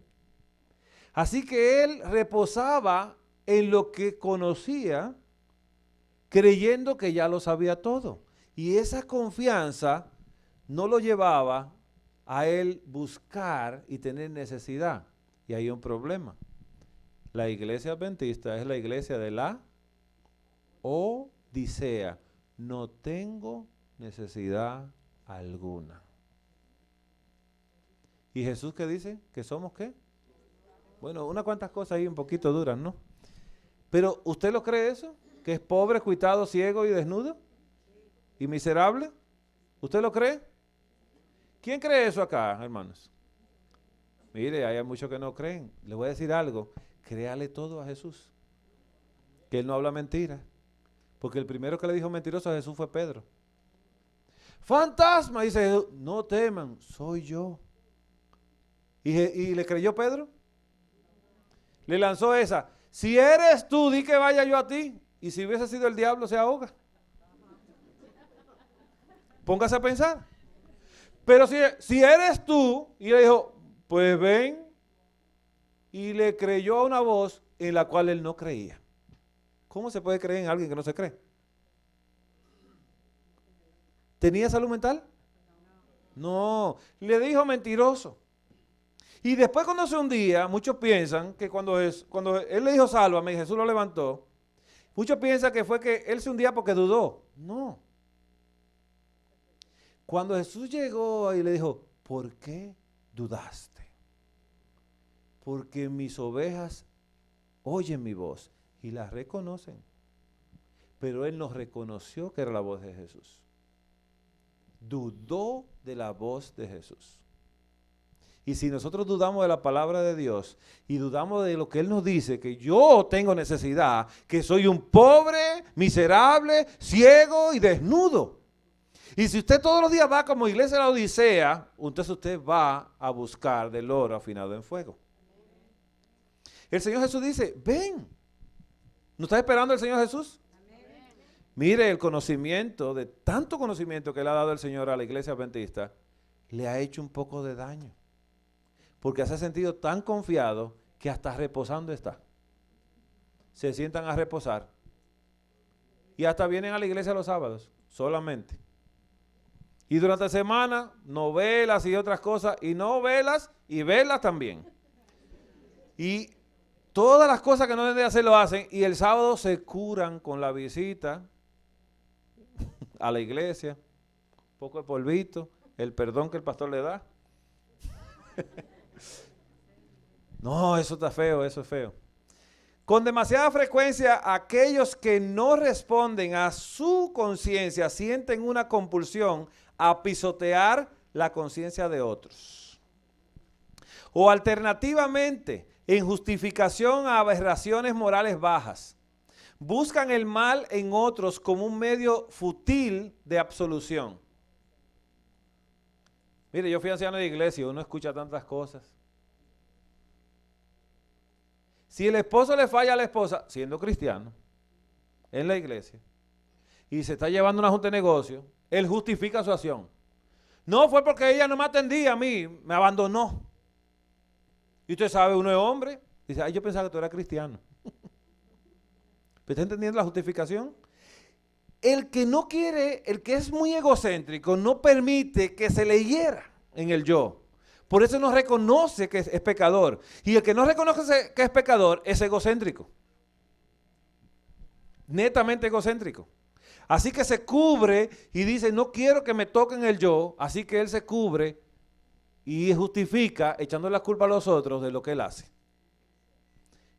Así que él reposaba en lo que conocía, creyendo que ya lo sabía todo. Y esa confianza no lo llevaba a él buscar y tener necesidad. Y hay un problema. La iglesia adventista es la iglesia de la odisea. No tengo necesidad alguna. ¿Y Jesús qué dice? ¿Que somos qué? Bueno, unas cuantas cosas ahí un poquito duras, ¿no? Pero ¿usted lo cree eso? que es pobre, cuitado, ciego y desnudo y miserable? ¿Usted lo cree? ¿Quién cree eso acá, hermanos? Mire, hay muchos que no creen. Le voy a decir algo. Créale todo a Jesús. Que Él no habla mentira. Porque el primero que le dijo mentiroso a Jesús fue Pedro. Fantasma, dice Jesús. No teman, soy yo. ¿Y le creyó Pedro? Le lanzó esa. Si eres tú, di que vaya yo a ti. Y si hubiese sido el diablo, se ahoga. Póngase a pensar. Pero si eres tú, y le dijo, pues ven, y le creyó a una voz en la cual él no creía. ¿Cómo se puede creer en alguien que no se cree? ¿Tenía salud mental? No, le dijo mentiroso. Y después cuando se hundía, muchos piensan que cuando él le dijo sálvame y Jesús lo levantó, muchos piensan que fue que él se hundía porque dudó. No. Cuando Jesús llegó y le dijo, ¿por qué dudaste? Porque mis ovejas oyen mi voz y la reconocen. Pero él no reconoció que era la voz de Jesús. Dudó de la voz de Jesús. Y si nosotros dudamos de la palabra de Dios y dudamos de lo que Él nos dice, que yo tengo necesidad, que soy un pobre, miserable, ciego y desnudo. Y si usted todos los días va como iglesia de la Odisea, entonces usted va a buscar del oro afinado en fuego. El Señor Jesús dice, ven. ¿No está esperando el Señor Jesús? Mire, el conocimiento, de tanto conocimiento que le ha dado el Señor a la iglesia adventista, le ha hecho un poco de daño. Porque se ha sentido tan confiado que hasta reposando está. Se sientan a reposar. Y hasta vienen a la iglesia los sábados, solamente. Y durante la semana, novelas y otras cosas, y novelas y velas también. Y todas las cosas que no deben de hacer lo hacen, y el sábado se curan con la visita a la iglesia, un poco de polvito, el perdón que el pastor le da. No, eso está feo, eso es feo. Con demasiada frecuencia, aquellos que no responden a su conciencia sienten una compulsión a pisotear la conciencia de otros. O alternativamente, en justificación a aberraciones morales bajas, buscan el mal en otros como un medio fútil de absolución. Mire, yo fui anciano de iglesia y uno escucha tantas cosas. Si el esposo le falla a la esposa, siendo cristiano, en la iglesia, y se está llevando una junta de negocio, él justifica su acción. No, fue porque ella no me atendía a mí, me abandonó. Y usted sabe, uno es hombre, dice, ay, yo pensaba que tú eras cristiano. ¿Está entendiendo la justificación? El que no quiere, el que es muy egocéntrico, no permite que se le hiera en el yo. Por eso no reconoce que es pecador. Y el que no reconoce que es pecador es egocéntrico. Netamente egocéntrico. Así que se cubre y dice, no quiero que me toquen el yo. Así que él se cubre y justifica echando la culpa a los otros de lo que él hace.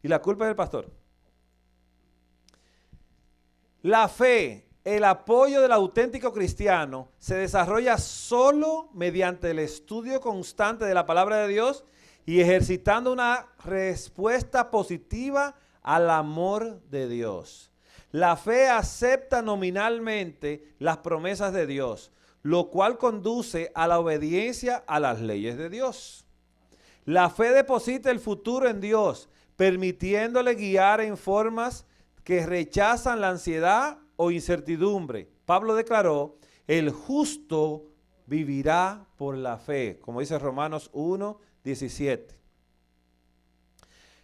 Y la culpa es del pastor. La fe, el apoyo del auténtico cristiano se desarrolla solo mediante el estudio constante de la palabra de Dios y ejercitando una respuesta positiva al amor de Dios. La fe acepta nominalmente las promesas de Dios, lo cual conduce a la obediencia a las leyes de Dios. La fe deposita el futuro en Dios, permitiéndole guiar en formas que rechazan la ansiedad o incertidumbre. Pablo declaró, el justo vivirá por la fe, como dice Romanos 1:17.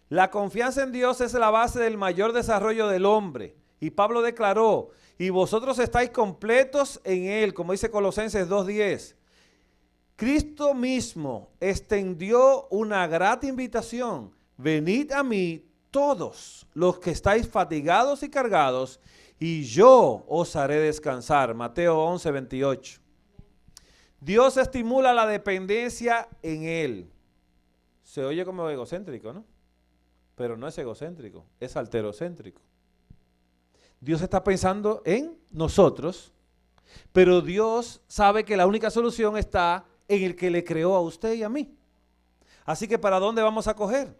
La confianza en Dios es la base del mayor desarrollo del hombre. Y Pablo declaró, y vosotros estáis completos en Él, como dice Colosenses 2:10. Cristo mismo extendió una grata invitación. Venid a mí todos los que estáis fatigados y cargados, y yo os haré descansar. Mateo 11:28. Dios estimula la dependencia en Él. Se oye como egocéntrico, ¿no? Pero no es egocéntrico, es alterocéntrico. Dios está pensando en nosotros, pero Dios sabe que la única solución está en el que le creó a usted y a mí. Así que ¿para dónde vamos a coger?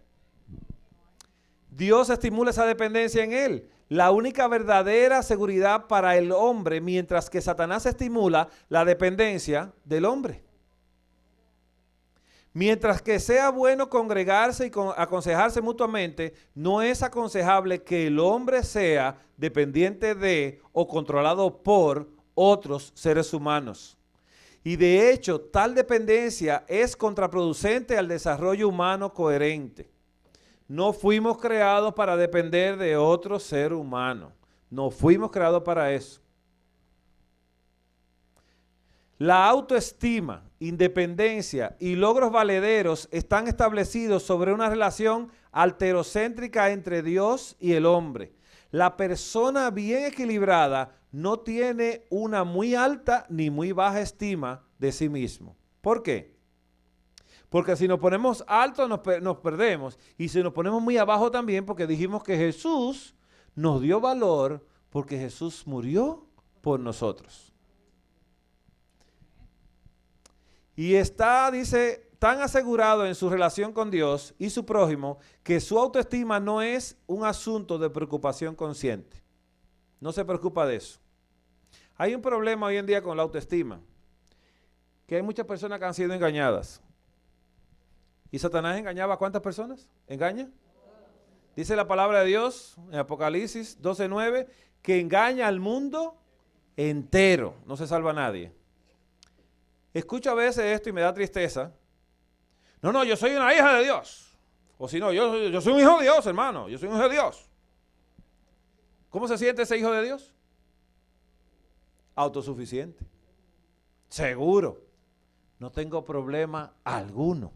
Dios estimula esa dependencia en él. La única verdadera seguridad para el hombre, mientras que Satanás estimula la dependencia del hombre. Mientras que sea bueno congregarse y aconsejarse mutuamente, no es aconsejable que el hombre sea dependiente de o controlado por otros seres humanos. Y de hecho, tal dependencia es contraproducente al desarrollo humano coherente. No fuimos creados para depender de otro ser humano. No fuimos creados para eso. La autoestima, independencia y logros valederos están establecidos sobre una relación alterocéntrica entre Dios y el hombre. La persona bien equilibrada no tiene una muy alta ni muy baja estima de sí mismo. ¿Por qué? Porque si nos ponemos altos nos perdemos, y si nos ponemos muy abajo también, porque dijimos que Jesús nos dio valor porque Jesús murió por nosotros. Y está, dice, tan asegurado en su relación con Dios y su prójimo que su autoestima no es un asunto de preocupación consciente. No se preocupa de eso. Hay un problema hoy en día con la autoestima, que hay muchas personas que han sido engañadas. ¿Y Satanás engañaba a cuántas personas? ¿Engaña? Dice la palabra de Dios en Apocalipsis 12:9 que engaña al mundo entero. No se salva a nadie. Escucho a veces esto y me da tristeza. No, yo soy una hija de Dios. O si no, yo soy un hijo de Dios, hermano. Yo soy un hijo de Dios. ¿Cómo se siente ese hijo de Dios? Autosuficiente. Seguro. No tengo problema alguno.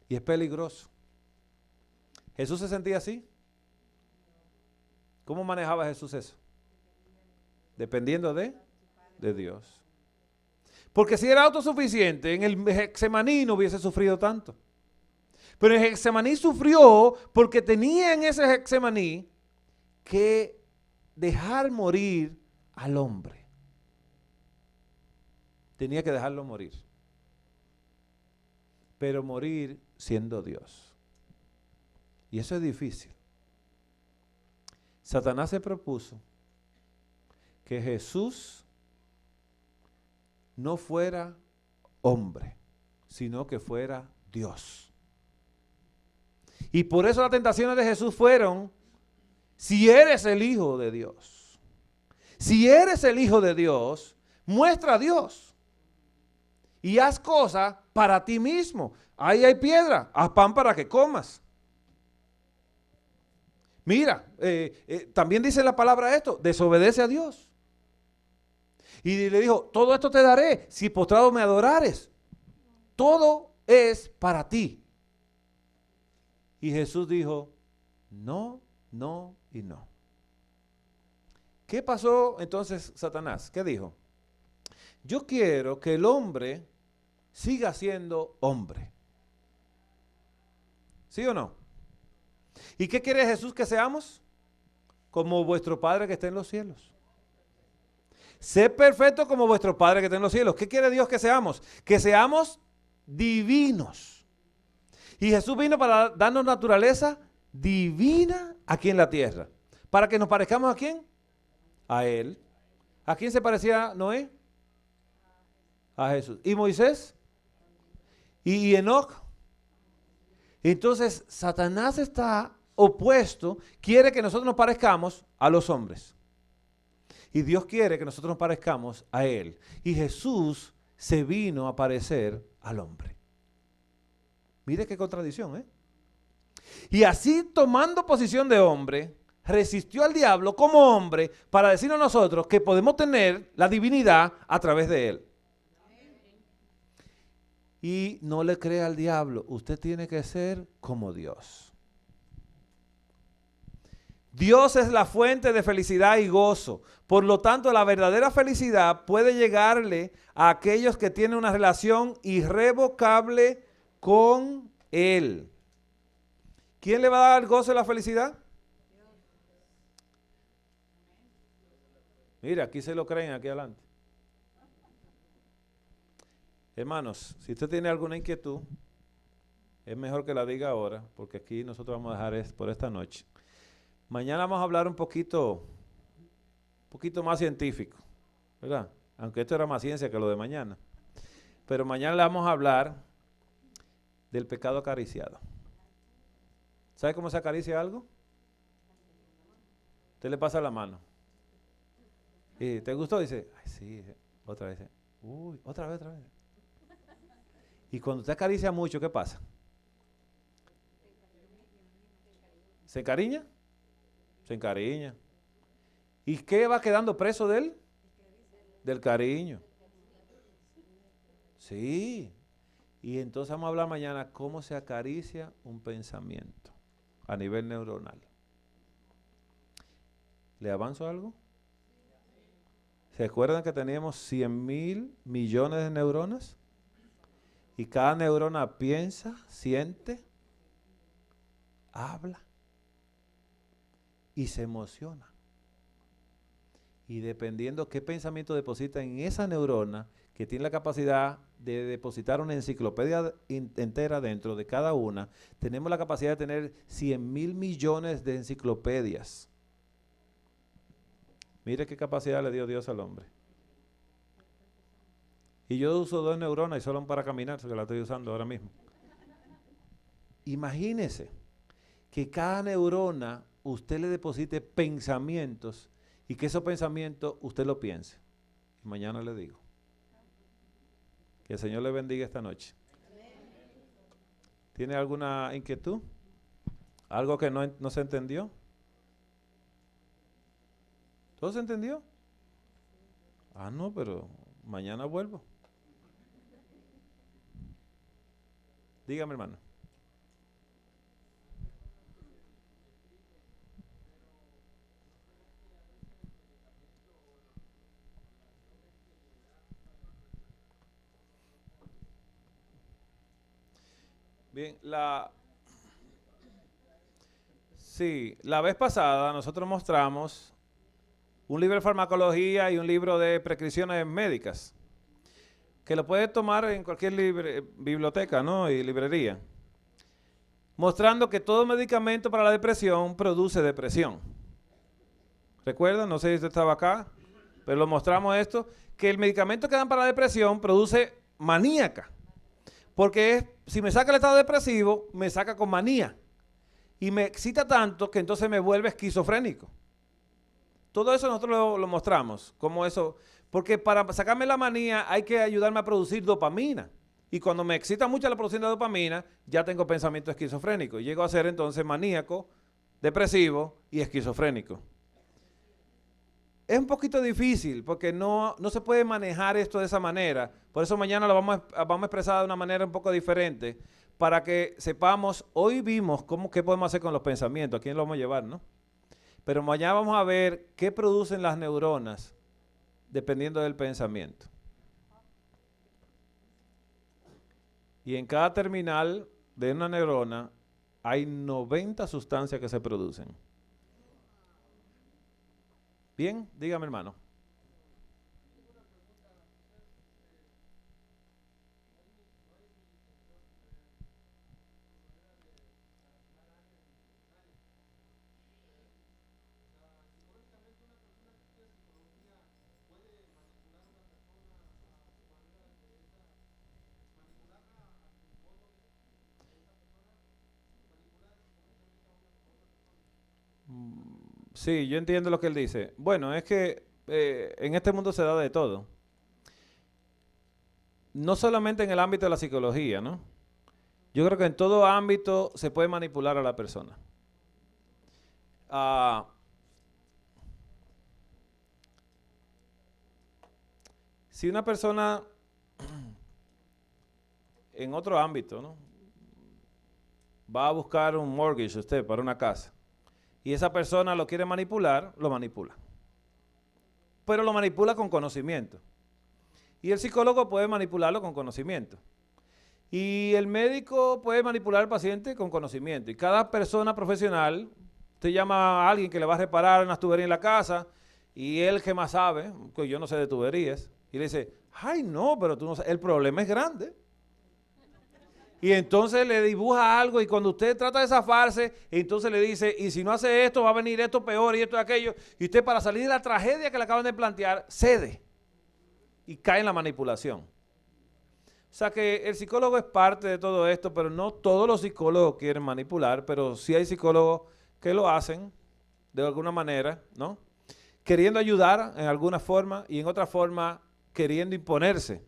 Y es peligroso. ¿Jesús se sentía así? ¿Cómo manejaba Jesús eso? Dependiendo de Dios. Porque si era autosuficiente, en el Getsemaní no hubiese sufrido tanto. Pero el Getsemaní sufrió porque tenía en ese Getsemaní que dejar morir al hombre. Tenía que dejarlo morir. Pero morir siendo Dios. Y eso es difícil. Satanás se propuso que Jesús no fuera hombre, sino que fuera Dios. Y por eso las tentaciones de Jesús fueron: si eres el Hijo de Dios, si eres el Hijo de Dios, muestra a Dios. Y haz cosas para ti mismo. Ahí hay piedra, haz pan para que comas. Mira, también dice la palabra esto: desobedece a Dios. Y le dijo: todo esto te daré si postrado me adorares. Todo es para ti. Y Jesús dijo: no, no y no. ¿Qué pasó entonces Satanás? ¿Qué dijo? Yo quiero que el hombre siga siendo hombre. ¿Sí o no? ¿Y qué quiere Jesús que seamos? Como vuestro Padre que está en los cielos. Sé perfecto como vuestro Padre que está en los cielos. ¿Qué quiere Dios que seamos? Que seamos divinos. Y Jesús vino para darnos naturaleza divina aquí en la tierra. ¿Para que nos parezcamos a quién? A Él. ¿A quién se parecía Noé? A Jesús. ¿Y Moisés? ¿Y Enoc? Entonces Satanás está opuesto, quiere que nosotros nos parezcamos a los hombres. Y Dios quiere que nosotros nos parezcamos a Él. Y Jesús se vino a parecer al hombre. Mire qué contradicción, ¿eh? Y así, tomando posición de hombre, resistió al diablo como hombre para decirnos a nosotros que podemos tener la divinidad a través de Él. Y no le crea al diablo, usted tiene que ser como Dios. Dios es la fuente de felicidad y gozo. Por lo tanto, la verdadera felicidad puede llegarle a aquellos que tienen una relación irrevocable con Él. ¿Quién le va a dar el gozo y la felicidad? Mira, aquí se lo creen, aquí adelante. Hermanos, si usted tiene alguna inquietud, es mejor que la diga ahora, porque aquí nosotros vamos a dejar por esta noche. Mañana vamos a hablar un poquito más científico, ¿verdad? Aunque esto era más ciencia que lo de mañana. Pero mañana le vamos a hablar del pecado acariciado. ¿Sabe cómo se acaricia algo? Usted le pasa la mano. ¿Y te gustó? Dice, ay, sí. Otra vez. Uy, otra vez. Y cuando usted acaricia mucho, ¿qué pasa? ¿Se encariña? Se encariña. ¿Y qué va quedando preso de él? Del cariño. Sí. Y entonces vamos a hablar mañana cómo se acaricia un pensamiento a nivel neuronal. ¿Le avanzo algo? ¿Se acuerdan que teníamos 100.000 millones de neuronas? Y cada neurona piensa, siente, habla y se emociona. Y dependiendo qué pensamiento deposita en esa neurona, que tiene la capacidad de depositar una enciclopedia entera dentro de cada una, tenemos la capacidad de tener 100.000 millones de enciclopedias. Mire qué capacidad le dio Dios al hombre. Y yo uso 2 neuronas y solo para caminar, que la estoy usando ahora mismo. Imagínese que cada neurona usted le deposite pensamientos y que esos pensamientos usted lo piense. Y mañana le digo. Que el Señor le bendiga esta noche. ¿Tiene alguna inquietud? ¿Algo que no se entendió? ¿Todo se entendió? Ah, no, pero mañana vuelvo. Dígame, hermano. Bien, la vez pasada nosotros mostramos un libro de farmacología y un libro de prescripciones médicas, que lo puedes tomar en cualquier biblioteca, ¿no? Y librería, mostrando que todo medicamento para la depresión produce depresión. ¿Recuerdan? No sé si usted estaba acá, pero lo mostramos esto, que el medicamento que dan para la depresión produce maníaca. Porque si me saca el estado depresivo, me saca con manía. Y me excita tanto que entonces me vuelve esquizofrénico. Todo eso nosotros lo mostramos. Como eso, porque para sacarme la manía hay que ayudarme a producir dopamina. Y cuando me excita mucho la producción de dopamina, ya tengo pensamiento esquizofrénico. Y llego a ser entonces maníaco, depresivo y esquizofrénico. Es un poquito difícil porque no se puede manejar esto de esa manera. Por eso mañana lo vamos a expresar de una manera un poco diferente para que sepamos, hoy vimos qué podemos hacer con los pensamientos, a quién lo vamos a llevar, ¿no? Pero mañana vamos a ver qué producen las neuronas dependiendo del pensamiento. Y en cada terminal de una neurona hay 90 sustancias que se producen. Bien, dígame, hermano. Sí, yo entiendo lo que él dice. Bueno, es que en este mundo se da de todo. No solamente en el ámbito de la psicología, ¿no? Yo creo que en todo ámbito se puede manipular a la persona. Si una persona en otro ámbito, ¿no? Va a buscar un mortgage usted para una casa y esa persona lo quiere manipular, lo manipula. Pero lo manipula con conocimiento. Y el psicólogo puede manipularlo con conocimiento. Y el médico puede manipular al paciente con conocimiento. Y cada persona profesional, usted llama a alguien que le va a reparar unas tuberías en la casa y él que más sabe, que yo no sé de tuberías, y le dice, ay no, pero tú no sabes, el problema es grande. Y entonces le dibuja algo y cuando usted trata de zafarse, entonces le dice, y si no hace esto, va a venir esto peor y esto y aquello. Y usted para salir de la tragedia que le acaban de plantear, cede y cae en la manipulación. O sea que el psicólogo es parte de todo esto, pero no todos los psicólogos quieren manipular, pero sí hay psicólogos que lo hacen de alguna manera, ¿no? Queriendo ayudar en alguna forma y en otra forma queriendo imponerse,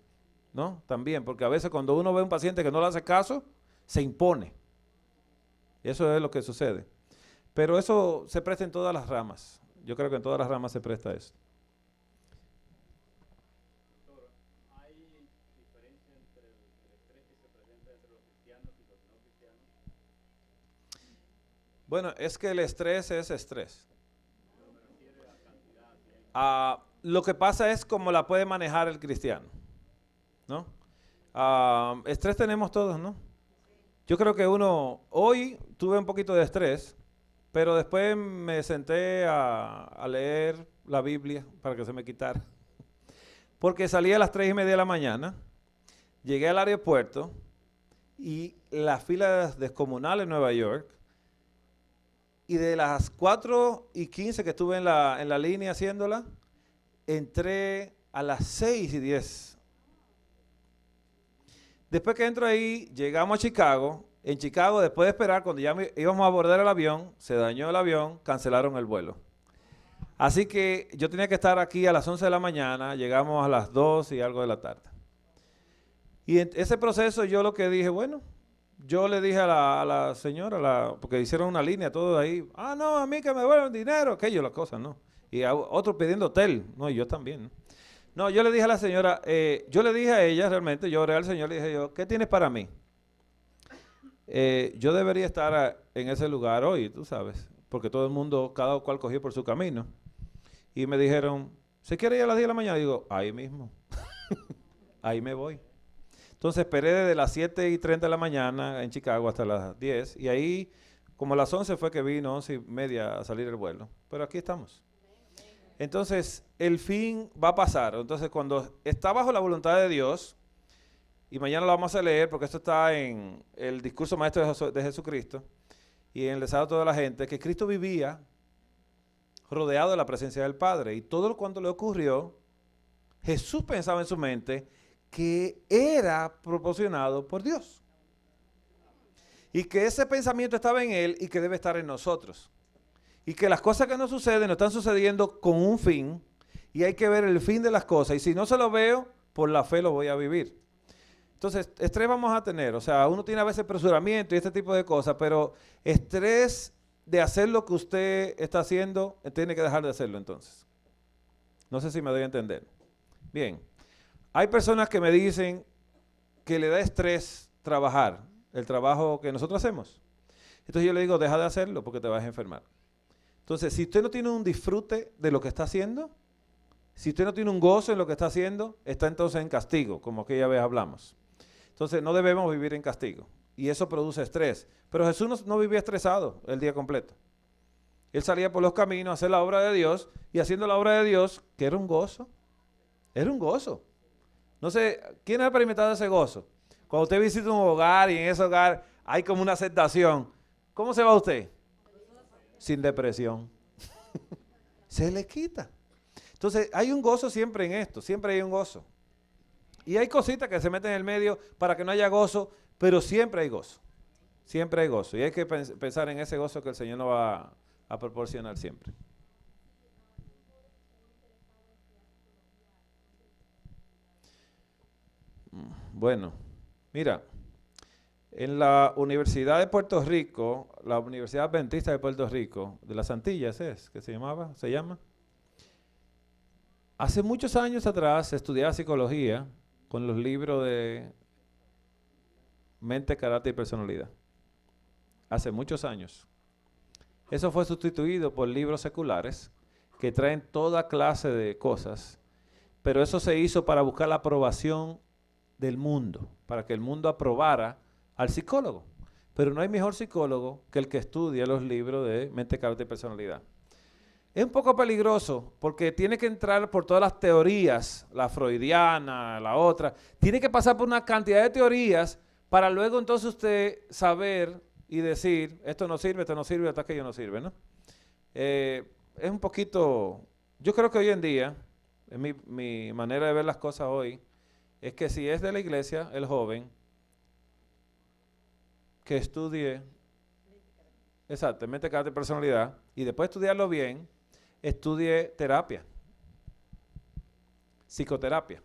¿no? También, porque a veces cuando uno ve a un paciente que no le hace caso, se impone. Y eso es lo que sucede. Pero eso se presta en todas las ramas. Yo creo que en todas las ramas se presta eso. Doctor, ¿hay diferencia entre el estrés que se presenta entre los cristianos y los no cristianos? Bueno, es que el estrés es estrés. Pero me refiero a cantidad. Lo que pasa es cómo la puede manejar el cristiano, ¿no? Estrés tenemos todos, ¿no? Yo creo que hoy tuve un poquito de estrés, pero después me senté a leer la Biblia para que se me quitara. Porque salí a las 3:30 de la mañana, llegué al aeropuerto y las filas descomunales en Nueva York, y de las 4:15 que estuve en la línea haciéndola, entré a las 6:10. Después que entro ahí, llegamos a Chicago. En Chicago, después de esperar, cuando ya íbamos a abordar el avión, se dañó el avión, cancelaron el vuelo. Así que yo tenía que estar aquí a las 11 de la mañana, llegamos a las 2 y algo de la tarde. Y en ese proceso yo lo que dije, bueno, yo le dije a la señora, porque hicieron una línea todo ahí, no, a mí que me devuelvan dinero, aquello, las cosas, ¿no? Y a otro pidiendo hotel, no, y yo también, ¿no? No, yo le dije a la señora, yo le dije a ella realmente, yo oré al Señor, le dije yo, ¿qué tienes para mí? Yo debería estar en ese lugar hoy, tú sabes, porque todo el mundo, cada cual cogió por su camino. Y me dijeron, ¿se quiere ir a las 10 de la mañana? Y digo, ahí mismo, ahí me voy. Entonces esperé desde las 7:30 de la mañana en Chicago hasta las 10, y ahí, como a las 11 fue que vino, 11:30 a salir el vuelo. Pero aquí estamos. Entonces, el fin va a pasar. Entonces, cuando está bajo la voluntad de Dios, y mañana lo vamos a leer porque esto está en el discurso maestro de Jesucristo y en el desahogo de la gente, que Cristo vivía rodeado de la presencia del Padre. Y todo cuanto le ocurrió, Jesús pensaba en su mente que era proporcionado por Dios. Y que ese pensamiento estaba en él y que debe estar en nosotros. Y que las cosas que nos suceden no están sucediendo con un fin, y hay que ver el fin de las cosas. Y si no se lo veo, por la fe lo voy a vivir. Entonces, estrés vamos a tener. O sea, uno tiene a veces apresuramiento y este tipo de cosas, pero estrés de hacer lo que usted está haciendo, tiene que dejar de hacerlo entonces. No sé si me doy a entender. Bien. Hay personas que me dicen que le da estrés trabajar, el trabajo que nosotros hacemos. Entonces yo le digo, deja de hacerlo porque te vas a enfermar. Entonces, si usted no tiene un disfrute de lo que está haciendo, si usted no tiene un gozo en lo que está haciendo, está entonces en castigo, como aquella vez hablamos. Entonces, no debemos vivir en castigo. Y eso produce estrés. Pero Jesús no vivía estresado el día completo. Él salía por los caminos a hacer la obra de Dios, y haciendo la obra de Dios, que era un gozo. Era un gozo. No sé, ¿quién ha experimentado ese gozo? Cuando usted visita un hogar y en ese hogar hay como una aceptación, ¿cómo se va usted? Sin depresión. Se le quita. Entonces, hay un gozo siempre en esto, siempre hay un gozo. Y hay cositas que se meten en el medio para que no haya gozo, pero siempre hay gozo. Siempre hay gozo. Y hay que pensar en ese gozo que el Señor nos va a proporcionar siempre. Bueno, mira, en la Universidad de Puerto Rico, la Universidad Adventista de Puerto Rico, de las Antillas que se llama. Hace muchos años atrás se estudiaba psicología con los libros de mente, carácter y personalidad. Hace muchos años. Eso fue sustituido por libros seculares que traen toda clase de cosas, pero eso se hizo para buscar la aprobación del mundo, para que el mundo aprobara al psicólogo. Pero no hay mejor psicólogo que el que estudia los libros de mente, carácter y personalidad. Es un poco peligroso porque tiene que entrar por todas las teorías, la freudiana, la otra. Tiene que pasar por una cantidad de teorías para luego entonces usted saber y decir, esto no sirve, hasta aquello no sirve, ¿no? Es un poquito, yo creo que hoy en día, es mi manera de ver las cosas hoy, es que si es de la iglesia, el joven, que estudie, exactamente, carácter de personalidad, y después de estudiarlo bien, estudie terapia, psicoterapia.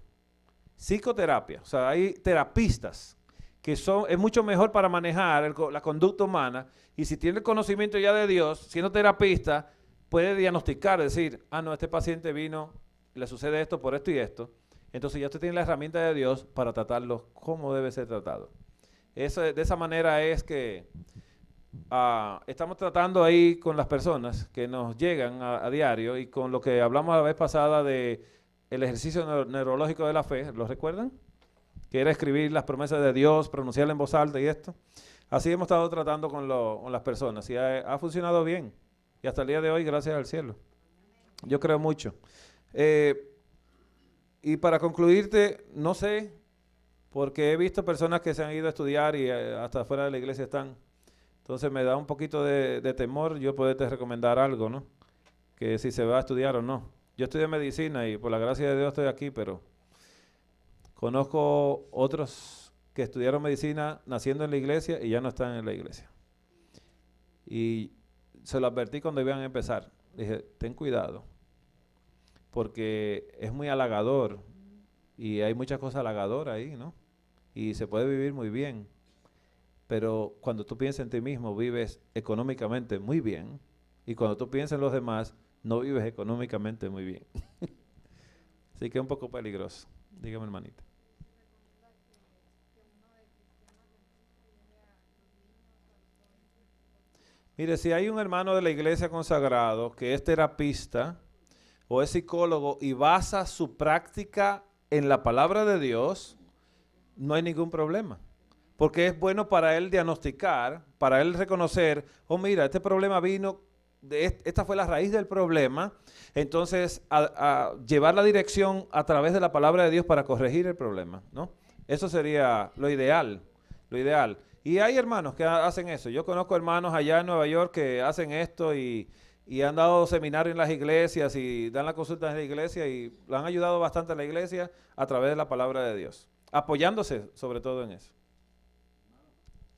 Psicoterapia, o sea, hay terapistas que es mucho mejor para manejar la conducta humana, y si tiene el conocimiento ya de Dios, siendo terapista, puede diagnosticar, decir, no, este paciente vino, le sucede esto por esto y esto, entonces ya usted tiene la herramienta de Dios para tratarlo como debe ser tratado. De esa manera es que estamos tratando ahí con las personas que nos llegan a diario, y con lo que hablamos la vez pasada de el ejercicio neurológico de la fe, ¿lo recuerdan? Que era escribir las promesas de Dios, pronunciarlas en voz alta y esto. Así hemos estado tratando con las personas y ha funcionado bien. Y hasta el día de hoy, gracias al cielo. Yo creo mucho. Y para concluirte, no sé, porque he visto personas que se han ido a estudiar y hasta fuera de la iglesia están. Entonces me da un poquito de temor yo poderte recomendar algo, ¿no? Que si se va a estudiar o no. Yo estudié medicina y por la gracia de Dios estoy aquí, pero conozco otros que estudiaron medicina naciendo en la iglesia y ya no están en la iglesia. Y se lo advertí cuando iban a empezar. Dije, ten cuidado, porque es muy halagador y hay muchas cosas halagadoras ahí, ¿no? Y se puede vivir muy bien, pero cuando tú piensas en ti mismo, vives económicamente muy bien, y cuando tú piensas en los demás, no vives económicamente muy bien. Así que es un poco peligroso. Dígame, hermanita. Mire, si hay un hermano de la iglesia consagrado que es terapista o es psicólogo y basa su práctica en la palabra de Dios, no hay ningún problema. Porque es bueno para él diagnosticar, para él reconocer, mira, este problema vino, esta fue la raíz del problema, entonces a llevar la dirección a través de la palabra de Dios para corregir el problema, ¿no? Eso sería lo ideal, lo ideal. Y hay hermanos que hacen eso. Yo conozco hermanos allá en Nueva York que hacen esto y han dado seminarios en las iglesias y dan las consultas en la iglesia y lo han ayudado bastante a la iglesia a través de la palabra de Dios, apoyándose sobre todo en eso.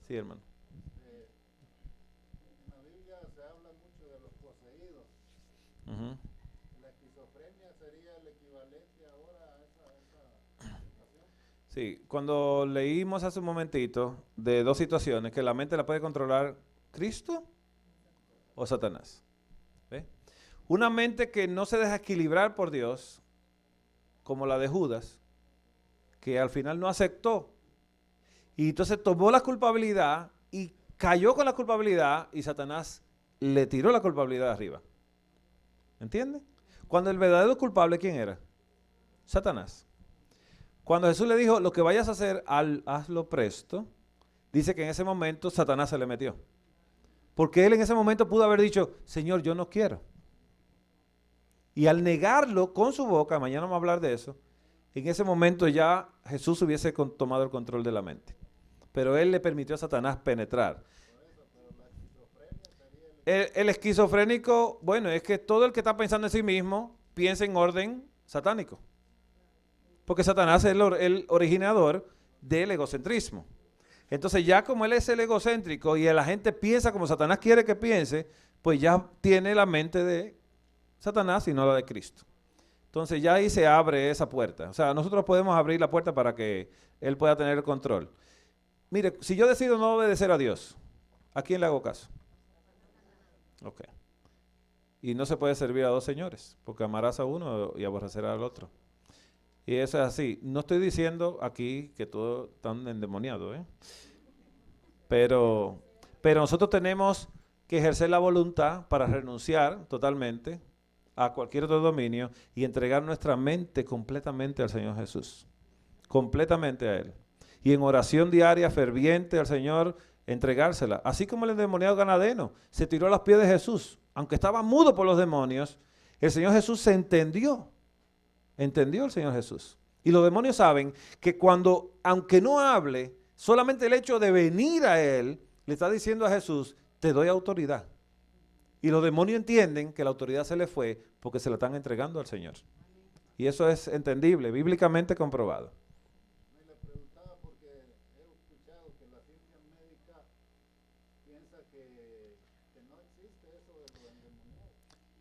Sí, hermano. En la Biblia se habla mucho de los poseídos. La esquizofrenia sería el equivalente ahora a esa situación. Sí, cuando leímos hace un momentito de dos situaciones, que la mente la puede controlar Cristo o Satanás. ¿Ve? Una mente que no se deja equilibrar por Dios, como la de Judas, que al final no aceptó. Y entonces tomó la culpabilidad y cayó con la culpabilidad y Satanás le tiró la culpabilidad arriba. ¿Entiende? Cuando el verdadero culpable, ¿quién era? Satanás. Cuando Jesús le dijo, lo que vayas a hacer, hazlo presto, dice que en ese momento Satanás se le metió. Porque él en ese momento pudo haber dicho, Señor, yo no quiero. Y al negarlo con su boca, mañana vamos a hablar de eso, en ese momento ya Jesús hubiese tomado el control de la mente. Pero él le permitió a Satanás penetrar. El esquizofrénico, bueno, es que todo el que está pensando en sí mismo piensa en orden satánico. Porque Satanás es el originador del egocentrismo. Entonces ya como él es el egocéntrico y la gente piensa como Satanás quiere que piense, pues ya tiene la mente de Satanás y no la de Cristo. Entonces ya ahí se abre esa puerta. O sea, nosotros podemos abrir la puerta para que él pueda tener el control. Mire, si yo decido no obedecer a Dios, ¿a quién le hago caso? Ok. Y no se puede servir a dos señores, porque amarás a uno y aborrecerás al otro. Y eso es así. No estoy diciendo aquí que todo tan endemoniado, ¿eh? Pero nosotros tenemos que ejercer la voluntad para renunciar totalmente a cualquier otro dominio y entregar nuestra mente completamente al Señor Jesús. Completamente a Él. Y en oración diaria, ferviente al Señor, entregársela. Así como el endemoniado Gadareno se tiró a los pies de Jesús aunque estaba mudo por los demonios, el Señor Jesús se entendió. Entendió el Señor Jesús. Y los demonios saben que cuando, aunque no hable, solamente el hecho de venir a Él, le está diciendo a Jesús, te doy autoridad. Y los demonios entienden que la autoridad se le fue porque se la están entregando al Señor. Y eso es entendible, bíblicamente comprobado. Me le preguntaba porque he escuchado que la ciencia médica piensa que no existe eso de lo endemoniado.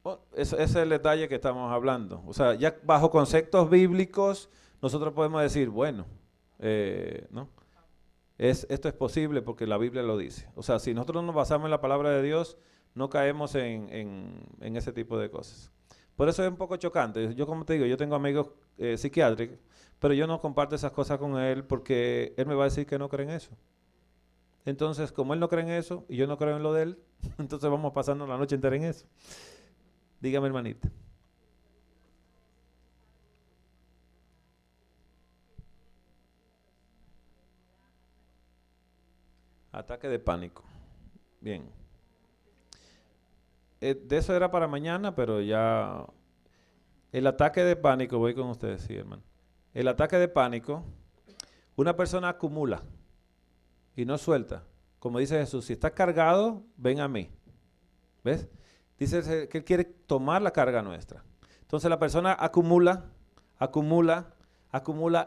Oh, ese es el detalle que estamos hablando. O sea, ya bajo conceptos bíblicos, nosotros podemos decir, bueno, ¿no? Esto es posible porque la Biblia lo dice. O sea, si nosotros nos basamos en la palabra de Dios, no caemos en ese tipo de cosas. Por eso es un poco chocante. Yo, como te digo, yo tengo amigos psiquiátricos, pero yo no comparto esas cosas con él porque él me va a decir que no cree en eso. Entonces, como él no cree en eso y yo no creo en lo de él, entonces vamos pasando la noche entera en eso. Dígame, hermanita. Ataque de pánico. Bien. De eso era para mañana, pero ya... El ataque de pánico, voy con ustedes, sí, hermano. El ataque de pánico, una persona acumula y no suelta. Como dice Jesús, si estás cargado, ven a mí. ¿Ves? Dice que Él quiere tomar la carga nuestra. Entonces la persona acumula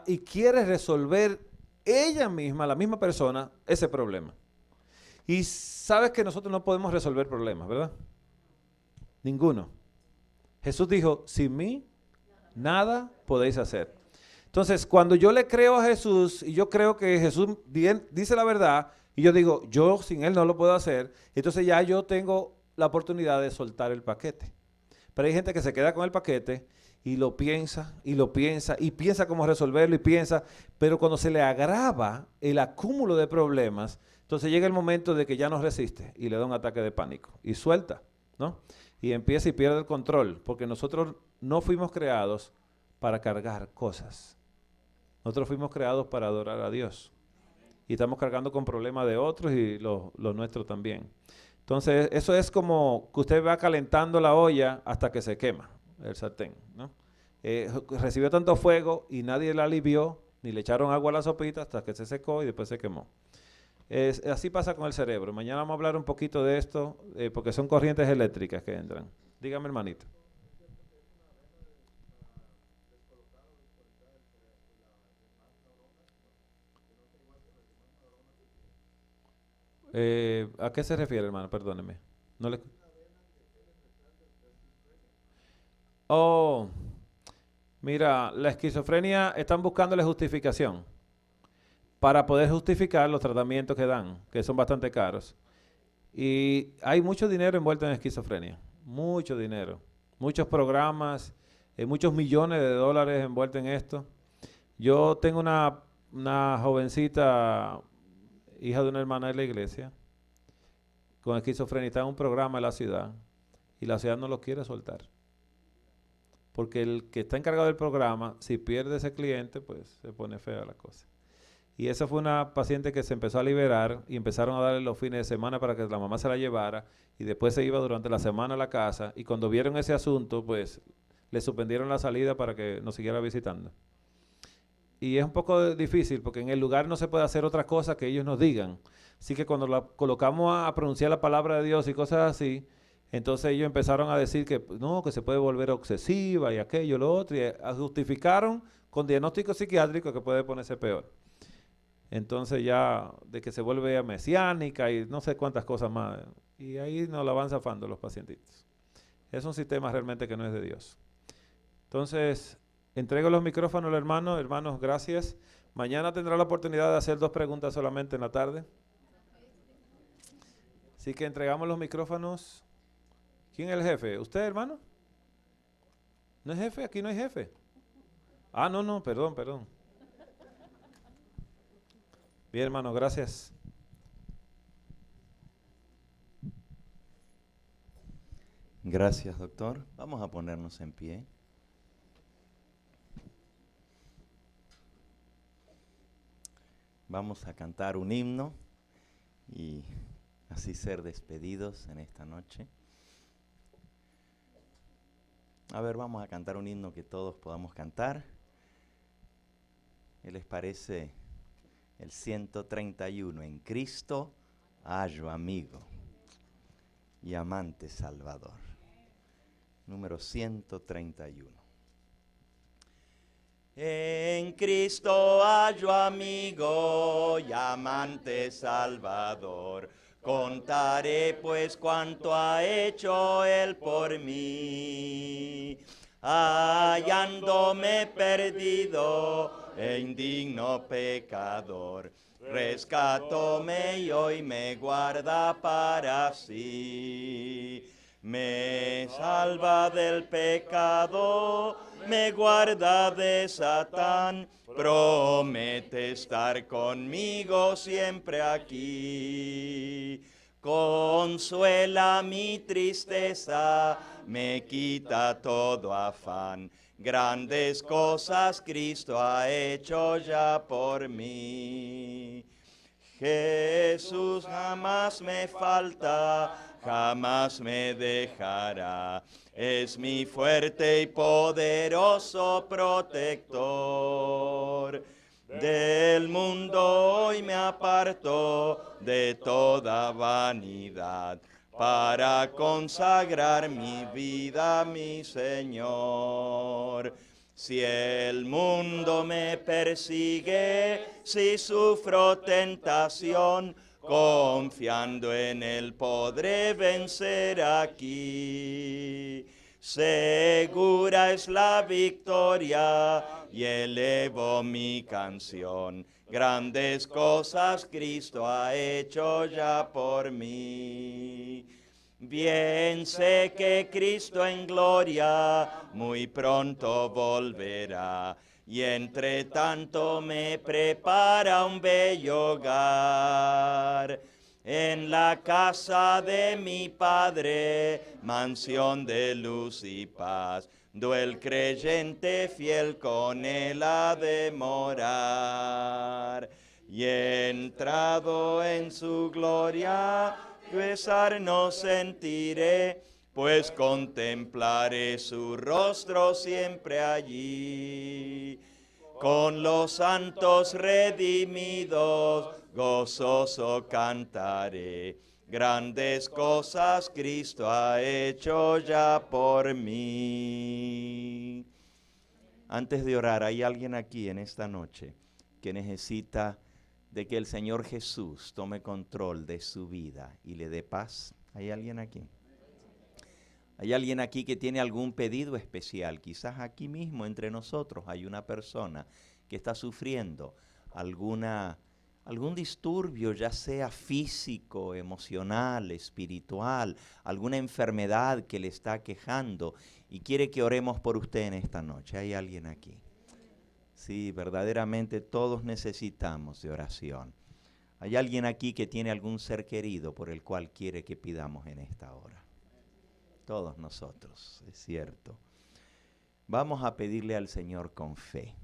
y quiere resolver ella misma, la misma persona, ese problema. Y sabes que nosotros no podemos resolver problemas, ¿verdad? Ninguno. Jesús dijo, sin mí, nada podéis hacer. Entonces, cuando yo le creo a Jesús, y yo creo que Jesús dice la verdad, y yo digo, yo sin Él no lo puedo hacer, entonces ya yo tengo la oportunidad de soltar el paquete. Pero hay gente que se queda con el paquete, y lo piensa, y piensa cómo resolverlo, y piensa, pero cuando se le agrava el acúmulo de problemas, entonces llega el momento de que ya no resiste, y le da un ataque de pánico, y suelta, ¿no? Y empieza y pierde el control, porque nosotros no fuimos creados para cargar cosas. Nosotros fuimos creados para adorar a Dios. Y estamos cargando con problemas de otros y los nuestros también. Entonces, eso es como que usted va calentando la olla hasta que se quema el sartén, ¿no? Recibió tanto fuego y nadie la alivió, ni le echaron agua a la sopita hasta que se secó y después se quemó. Así pasa con el cerebro. Mañana vamos a hablar un poquito de esto, porque son corrientes eléctricas que entran. Dígame, hermanito. ¿A qué se refiere, hermano? Perdóneme. No le... Oh, mira, la esquizofrenia están buscándole justificación para poder justificar los tratamientos que dan, que son bastante caros. Y hay mucho dinero envuelto en esquizofrenia, mucho dinero, muchos programas, muchos millones de dólares envueltos en esto. Yo tengo una jovencita, hija de una hermana de la iglesia, con esquizofrenia, está en un programa en la ciudad y la ciudad no lo quiere soltar. Porque el que está encargado del programa, si pierde ese cliente, pues se pone fea la cosa. Y esa fue una paciente que se empezó a liberar y empezaron a darle los fines de semana para que la mamá se la llevara y después se iba durante la semana a la casa y cuando vieron ese asunto, pues le suspendieron la salida para que nos siguiera visitando. Y es un poco difícil porque en el lugar no se puede hacer otra cosa que ellos nos digan. Así que cuando la colocamos a pronunciar la palabra de Dios y cosas así, entonces ellos empezaron a decir que no, que se puede volver obsesiva y aquello, lo otro, y justificaron con diagnóstico psiquiátrico que puede ponerse peor. Entonces ya de que se vuelve mesiánica y no sé cuántas cosas más. Y ahí nos la van zafando los pacientitos. Es un sistema realmente que no es de Dios. Entonces, entrego los micrófonos al hermano. Hermanos, gracias. Mañana tendrá la oportunidad de hacer 2 preguntas solamente en la tarde. Así que entregamos los micrófonos. ¿Quién es el jefe? ¿Usted, hermano? ¿No es jefe? Aquí no hay jefe. Ah, no, perdón. Bien, hermano, gracias. Gracias, doctor. Vamos a ponernos en pie. Vamos a cantar un himno y así ser despedidos en esta noche. A ver, vamos a cantar un himno que todos podamos cantar. ¿Qué les parece? El 131. En Cristo hallo amigo y amante Salvador. Número 131. En Cristo hallo amigo y amante Salvador. Contaré pues cuanto ha hecho Él por mí. Hallándome perdido e indigno pecador, rescatóme y hoy me guarda para sí. Me salva del pecado, me guarda de Satán, promete estar conmigo siempre aquí. Consuela mi tristeza, me quita todo afán. Grandes cosas Cristo ha hecho ya por mí. Jesús jamás me falta, jamás me dejará. Es mi fuerte y poderoso protector. Del mundo hoy me aparto de toda vanidad, para consagrar mi vida a mi Señor. Si el mundo me persigue, si sufro tentación, confiando en Él podré vencer aquí. Segura es la victoria y elevo mi canción. Grandes cosas Cristo ha hecho ya por mí. Bien sé que Cristo en gloria muy pronto volverá, y entre tanto me prepara un bello hogar. En la casa de mi Padre, mansión de luz y paz, el creyente fiel con Él ha de morar. Y entrado en su gloria, pesar no sentiré, pues contemplaré su rostro siempre allí. Con los santos redimidos, gozoso cantaré. Grandes cosas Cristo ha hecho ya por mí. Antes de orar, ¿hay alguien aquí en esta noche que necesita de que el Señor Jesús tome control de su vida y le dé paz? ¿Hay alguien aquí? ¿Hay alguien aquí que tiene algún pedido especial? Quizás aquí mismo entre nosotros hay una persona que está sufriendo algún disturbio, ya sea físico, emocional, espiritual, alguna enfermedad que le está quejando y quiere que oremos por usted en esta noche. ¿Hay alguien aquí? Sí, verdaderamente todos necesitamos de oración. ¿Hay alguien aquí que tiene algún ser querido por el cual quiere que pidamos en esta hora? Todos nosotros, es cierto. Vamos a pedirle al Señor con fe.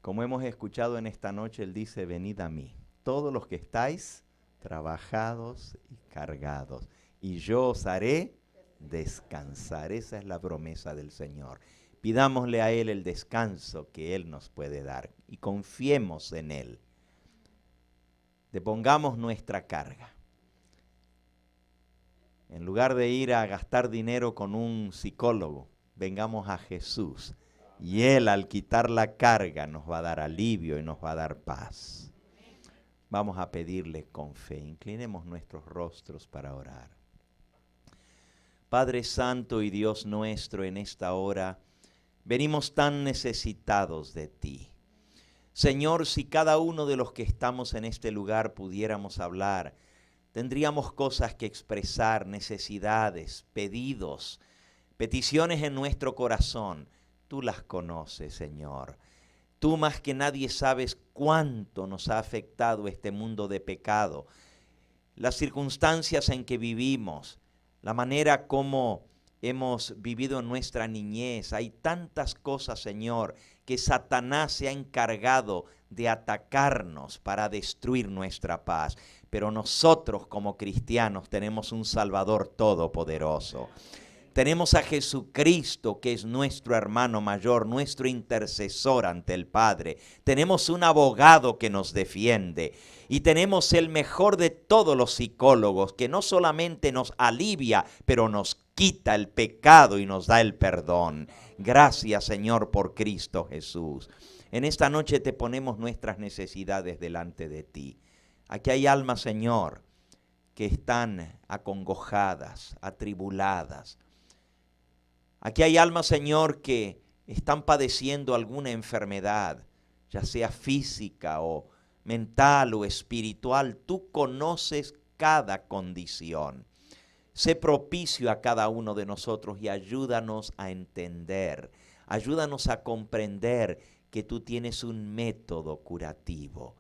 Como hemos escuchado en esta noche, Él dice, venid a mí, todos los que estáis trabajados y cargados, y yo os haré descansar. Esa es la promesa del Señor. Pidámosle a Él el descanso que Él nos puede dar y confiemos en Él. Depongamos nuestra carga. En lugar de ir a gastar dinero con un psicólogo, vengamos a Jesús. Y Él, al quitar la carga, nos va a dar alivio y nos va a dar paz. Vamos a pedirle con fe. Inclinemos nuestros rostros para orar. Padre Santo y Dios nuestro, en esta hora venimos tan necesitados de ti. Señor, si cada uno de los que estamos en este lugar pudiéramos hablar, tendríamos cosas que expresar, necesidades, pedidos, peticiones en nuestro corazón. Tú las conoces, Señor. Tú más que nadie sabes cuánto nos ha afectado este mundo de pecado, las circunstancias en que vivimos, la manera como hemos vivido en nuestra niñez. Hay tantas cosas, Señor, que Satanás se ha encargado de atacarnos para destruir nuestra paz. Pero nosotros como cristianos tenemos un Salvador todopoderoso. Tenemos a Jesucristo, que es nuestro hermano mayor, nuestro intercesor ante el Padre. Tenemos un abogado que nos defiende. Y tenemos el mejor de todos los psicólogos, que no solamente nos alivia, pero nos quita el pecado y nos da el perdón. Gracias, Señor, por Cristo Jesús. En esta noche te ponemos nuestras necesidades delante de ti. Aquí hay almas, Señor, que están acongojadas, atribuladas. Aquí hay almas, Señor, que están padeciendo alguna enfermedad, ya sea física o mental o espiritual. Tú conoces cada condición. Sé propicio a cada uno de nosotros y ayúdanos a entender, ayúdanos a comprender que tú tienes un método curativo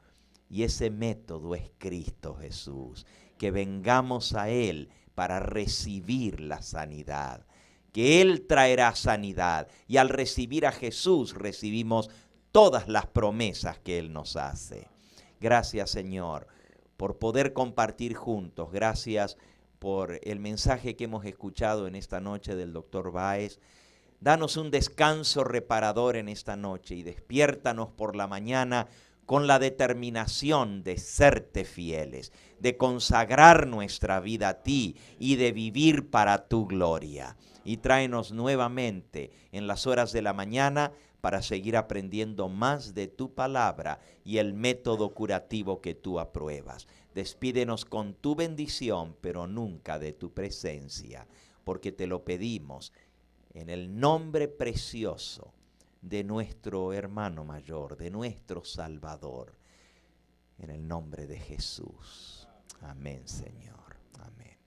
y ese método es Cristo Jesús. Que vengamos a Él para recibir la sanidad, que Él traerá sanidad y al recibir a Jesús recibimos todas las promesas que Él nos hace. Gracias, Señor, por poder compartir juntos. Gracias por el mensaje que hemos escuchado en esta noche del Dr. Báez. Danos un descanso reparador en esta noche y despiértanos por la mañana con la determinación de serte fieles, de consagrar nuestra vida a ti y de vivir para tu gloria. Y tráenos nuevamente en las horas de la mañana para seguir aprendiendo más de tu palabra y el método curativo que tú apruebas. Despídenos con tu bendición, pero nunca de tu presencia, porque te lo pedimos en el nombre precioso de nuestro hermano mayor, de nuestro Salvador, en el nombre de Jesús. Amén, Señor. Amén.